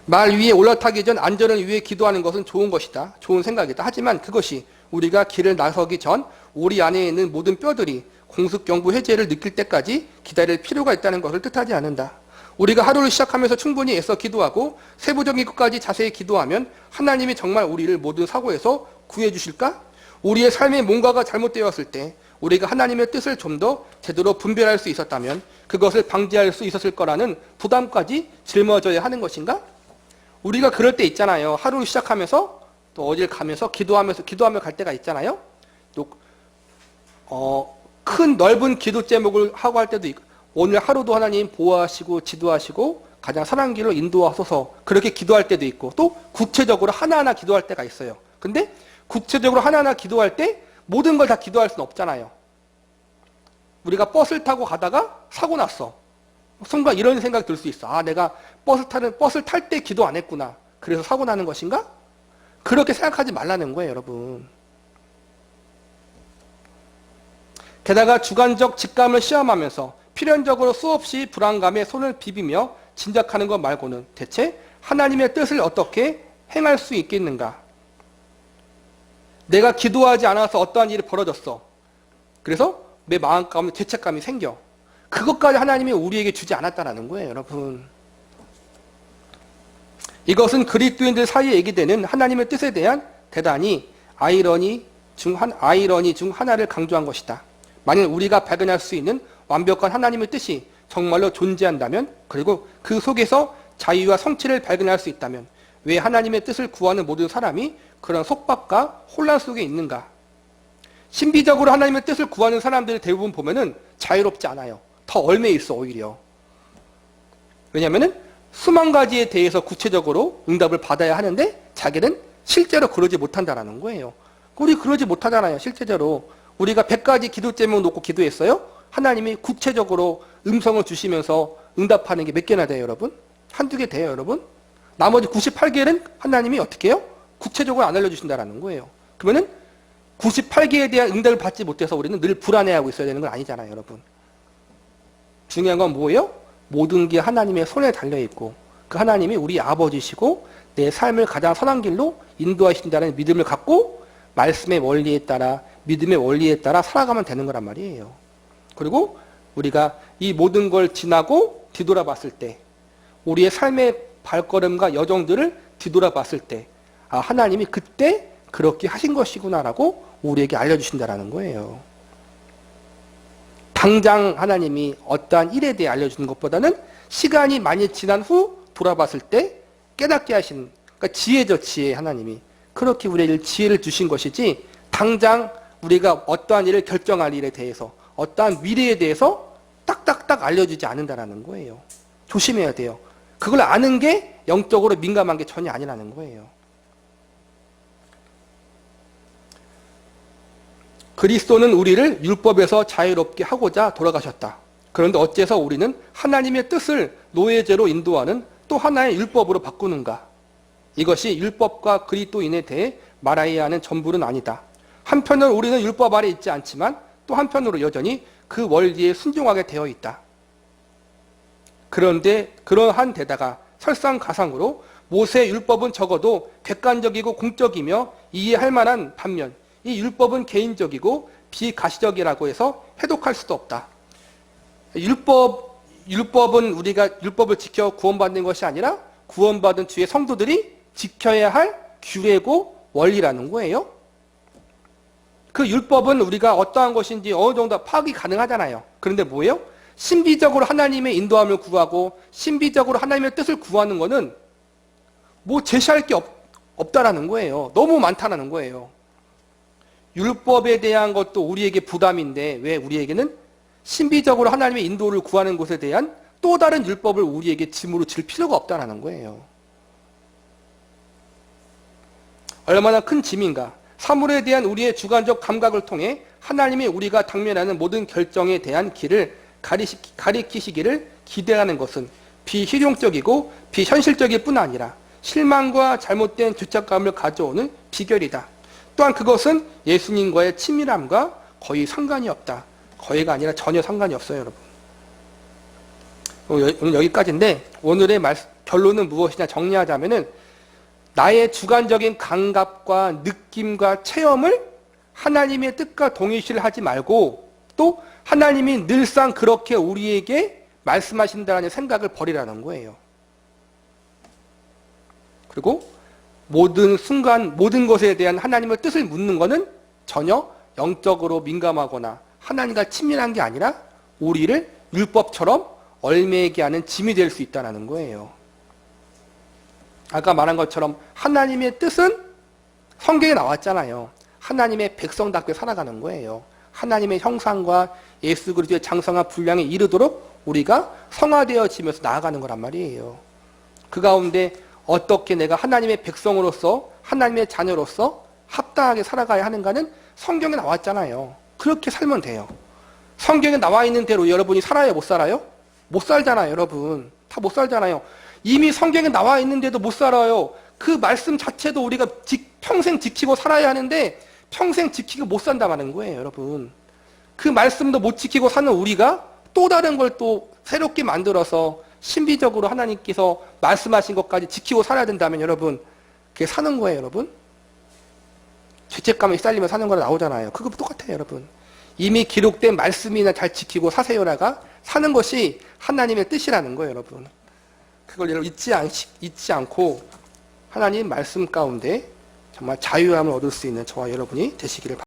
말 위에 올라타기 전 안전을 위해 기도하는 것은 좋은 것이다. 좋은 생각이다. 하지만 그것이 우리가 길을 나서기 전 우리 안에 있는 모든 뼈들이 공습경부 해제를 느낄 때까지 기다릴 필요가 있다는 것을 뜻하지 않는다. 우리가 하루를 시작하면서 충분히 애써 기도하고 세부적인 것까지 자세히 기도하면 하나님이 정말 우리를 모든 사고에서 구해 주실까? 우리의 삶에 뭔가가 잘못되었을 때 우리가 하나님의 뜻을 좀 더 제대로 분별할 수 있었다면 그것을 방지할 수 있었을 거라는 부담까지 짊어져야 하는 것인가? 우리가 그럴 때 있잖아요. 하루를 시작하면서 또 어딜 가면서 기도하며 갈 때가 있잖아요. 또 큰 넓은 기도 제목을 하고 할 때도 있고 오늘 하루도 하나님 보호하시고 지도하시고 가장 선한 길로 인도하소서 그렇게 기도할 때도 있고 또 구체적으로 하나하나 기도할 때가 있어요. 근데 구체적으로 하나하나 기도할 때 모든 걸 다 기도할 수는 없잖아요. 우리가 버스를 타고 가다가 사고 났어. 순간 이런 생각이 들 수 있어. 아, 내가 버스를 탈 때 기도 안 했구나. 그래서 사고 나는 것인가? 그렇게 생각하지 말라는 거예요, 여러분. 게다가 주관적 직감을 시험하면서 필연적으로 수없이 불안감에 손을 비비며 짐작하는 것 말고는 대체 하나님의 뜻을 어떻게 행할 수 있겠는가? 내가 기도하지 않아서 어떠한 일이 벌어졌어. 그래서 내 마음 가운데 죄책감이 생겨. 그것까지 하나님이 우리에게 주지 않았다는 거예요, 여러분. 이것은 그리스도인들 사이에 얘기되는 하나님의 뜻에 대한 대단히 아이러니 중 하나를 강조한 것이다. 만일 우리가 발견할 수 있는 완벽한 하나님의 뜻이 정말로 존재한다면, 그리고 그 속에서 자유와 성취를 발견할 수 있다면 왜 하나님의 뜻을 구하는 모든 사람이 그런 속박과 혼란 속에 있는가? 신비적으로 하나님의 뜻을 구하는 사람들 대부분 보면은 자유롭지 않아요. 더 얽매 있어, 오히려. 왜냐면은 수만 가지에 대해서 구체적으로 응답을 받아야 하는데 자기는 실제로 그러지 못한다는 거예요. 우리 그러지 못하잖아요, 실제로. 우리가 100가지 기도 제목 놓고 기도했어요? 하나님이 구체적으로 음성을 주시면서 응답하는 게 몇 개나 돼요, 여러분? 한두 개 돼요, 여러분? 나머지 98개는 하나님이 어떻게 해요? 구체적으로 안 알려주신다는 거예요. 그러면은 98개에 대한 응답을 받지 못해서 우리는 늘 불안해하고 있어야 되는 건 아니잖아요, 여러분. 중요한 건 뭐예요? 모든 게 하나님의 손에 달려있고 그 하나님이 우리 아버지시고 내 삶을 가장 선한 길로 인도하신다는 믿음을 갖고 말씀의 원리에 따라, 믿음의 원리에 따라 살아가면 되는 거란 말이에요. 그리고 우리가 이 모든 걸 지나고 뒤돌아봤을 때, 우리의 삶의 발걸음과 여정들을 뒤돌아봤을 때, 아, 하나님이 그때 그렇게 하신 것이구나라고 우리에게 알려주신다는 거예요. 당장 하나님이 어떠한 일에 대해 알려주는 것보다는 시간이 많이 지난 후 돌아봤을 때 깨닫게 하신, 그러니까 지혜죠, 지혜. 하나님이 그렇게 우리에게 지혜를 주신 것이지, 당장 우리가 어떠한 일을 결정할 일에 대해서, 어떠한 미래에 대해서 딱딱딱 알려주지 않는다는 거예요. 조심해야 돼요. 그걸 아는 게 영적으로 민감한 게 전혀 아니라는 거예요. 그리스도는 우리를 율법에서 자유롭게 하고자 돌아가셨다. 그런데 어째서 우리는 하나님의 뜻을 노예제로 인도하는 또 하나의 율법으로 바꾸는가? 이것이 율법과 그리스도인에 대해 말해야 하는 전부는 아니다. 한편으로 우리는 율법 아래 있지 않지만 또 한편으로 여전히 그 원리에 순종하게 되어 있다. 그런데 그러한 데다가 설상가상으로 모세의 율법은 적어도 객관적이고 공적이며 이해할 만한 반면 이 율법은 개인적이고 비가시적이라고 해서 해독할 수도 없다. 율법은 우리가 율법을 지켜 구원받는 것이 아니라 구원받은 주의 성도들이 지켜야 할 규례고 원리라는 거예요. 그 율법은 우리가 어떠한 것인지 어느 정도 파악이 가능하잖아요. 그런데 뭐예요? 신비적으로 하나님의 인도함을 구하고 신비적으로 하나님의 뜻을 구하는 거는 뭐 제시할 게 없다라는 거예요. 너무 많다라는 거예요. 율법에 대한 것도 우리에게 부담인데 왜 우리에게는 신비적으로 하나님의 인도를 구하는 것에 대한 또 다른 율법을 우리에게 짐으로 질 필요가 없다는 거예요. 얼마나 큰 짐인가. 사물에 대한 우리의 주관적 감각을 통해 하나님이 우리가 당면하는 모든 결정에 대한 길을 가리키시기를 기대하는 것은 비실용적이고 비현실적일 뿐 아니라 실망과 잘못된 죄책감을 가져오는 비결이다. 또한 그것은 예수님과의 친밀함과 거의 상관이 없다. 거의가 아니라 전혀 상관이 없어요, 여러분. 오늘 여기까지인데 오늘의 결론은 무엇이냐 정리하자면은 나의 주관적인 감각과 느낌과 체험을 하나님의 뜻과 동일시를 하지 말고 또 하나님이 늘상 그렇게 우리에게 말씀하신다는 생각을 버리라는 거예요. 그리고 모든 순간 모든 것에 대한 하나님의 뜻을 묻는 것은 전혀 영적으로 민감하거나 하나님과 친밀한 게 아니라 우리를 율법처럼 얽매이게 하는 짐이 될 수 있다는 거예요. 아까 말한 것처럼 하나님의 뜻은 성경에 나왔잖아요. 하나님의 백성답게 살아가는 거예요. 하나님의 형상과 예수 그리스도의 장성한 분량에 이르도록 우리가 성화되어지면서 나아가는 거란 말이에요. 그 가운데 어떻게 내가 하나님의 백성으로서 하나님의 자녀로서 합당하게 살아가야 하는가는 성경에 나왔잖아요. 그렇게 살면 돼요. 성경에 나와 있는 대로 여러분이 살아요? 못 살아요? 못 살잖아요, 여러분. 다 못 살잖아요. 이미 성경에 나와 있는데도 못 살아요. 그 말씀 자체도 우리가 평생 지키고 살아야 하는데 평생 지키고 못 산다는 거예요, 여러분. 그 말씀도 못 지키고 사는 우리가 또 다른 걸 또 새롭게 만들어서 신비적으로 하나님께서 말씀하신 것까지 지키고 살아야 된다면 여러분, 그게 사는 거예요, 여러분. 죄책감에 시달리며 사는 거라 나오잖아요. 그거 똑같아요, 여러분. 이미 기록된 말씀이나 잘 지키고 사세요라가 사는 것이 하나님의 뜻이라는 거예요, 여러분. 그걸 여러분 잊지 않고 하나님 말씀 가운데 정말 자유함을 얻을 수 있는 저와 여러분이 되시기를 바랍니다.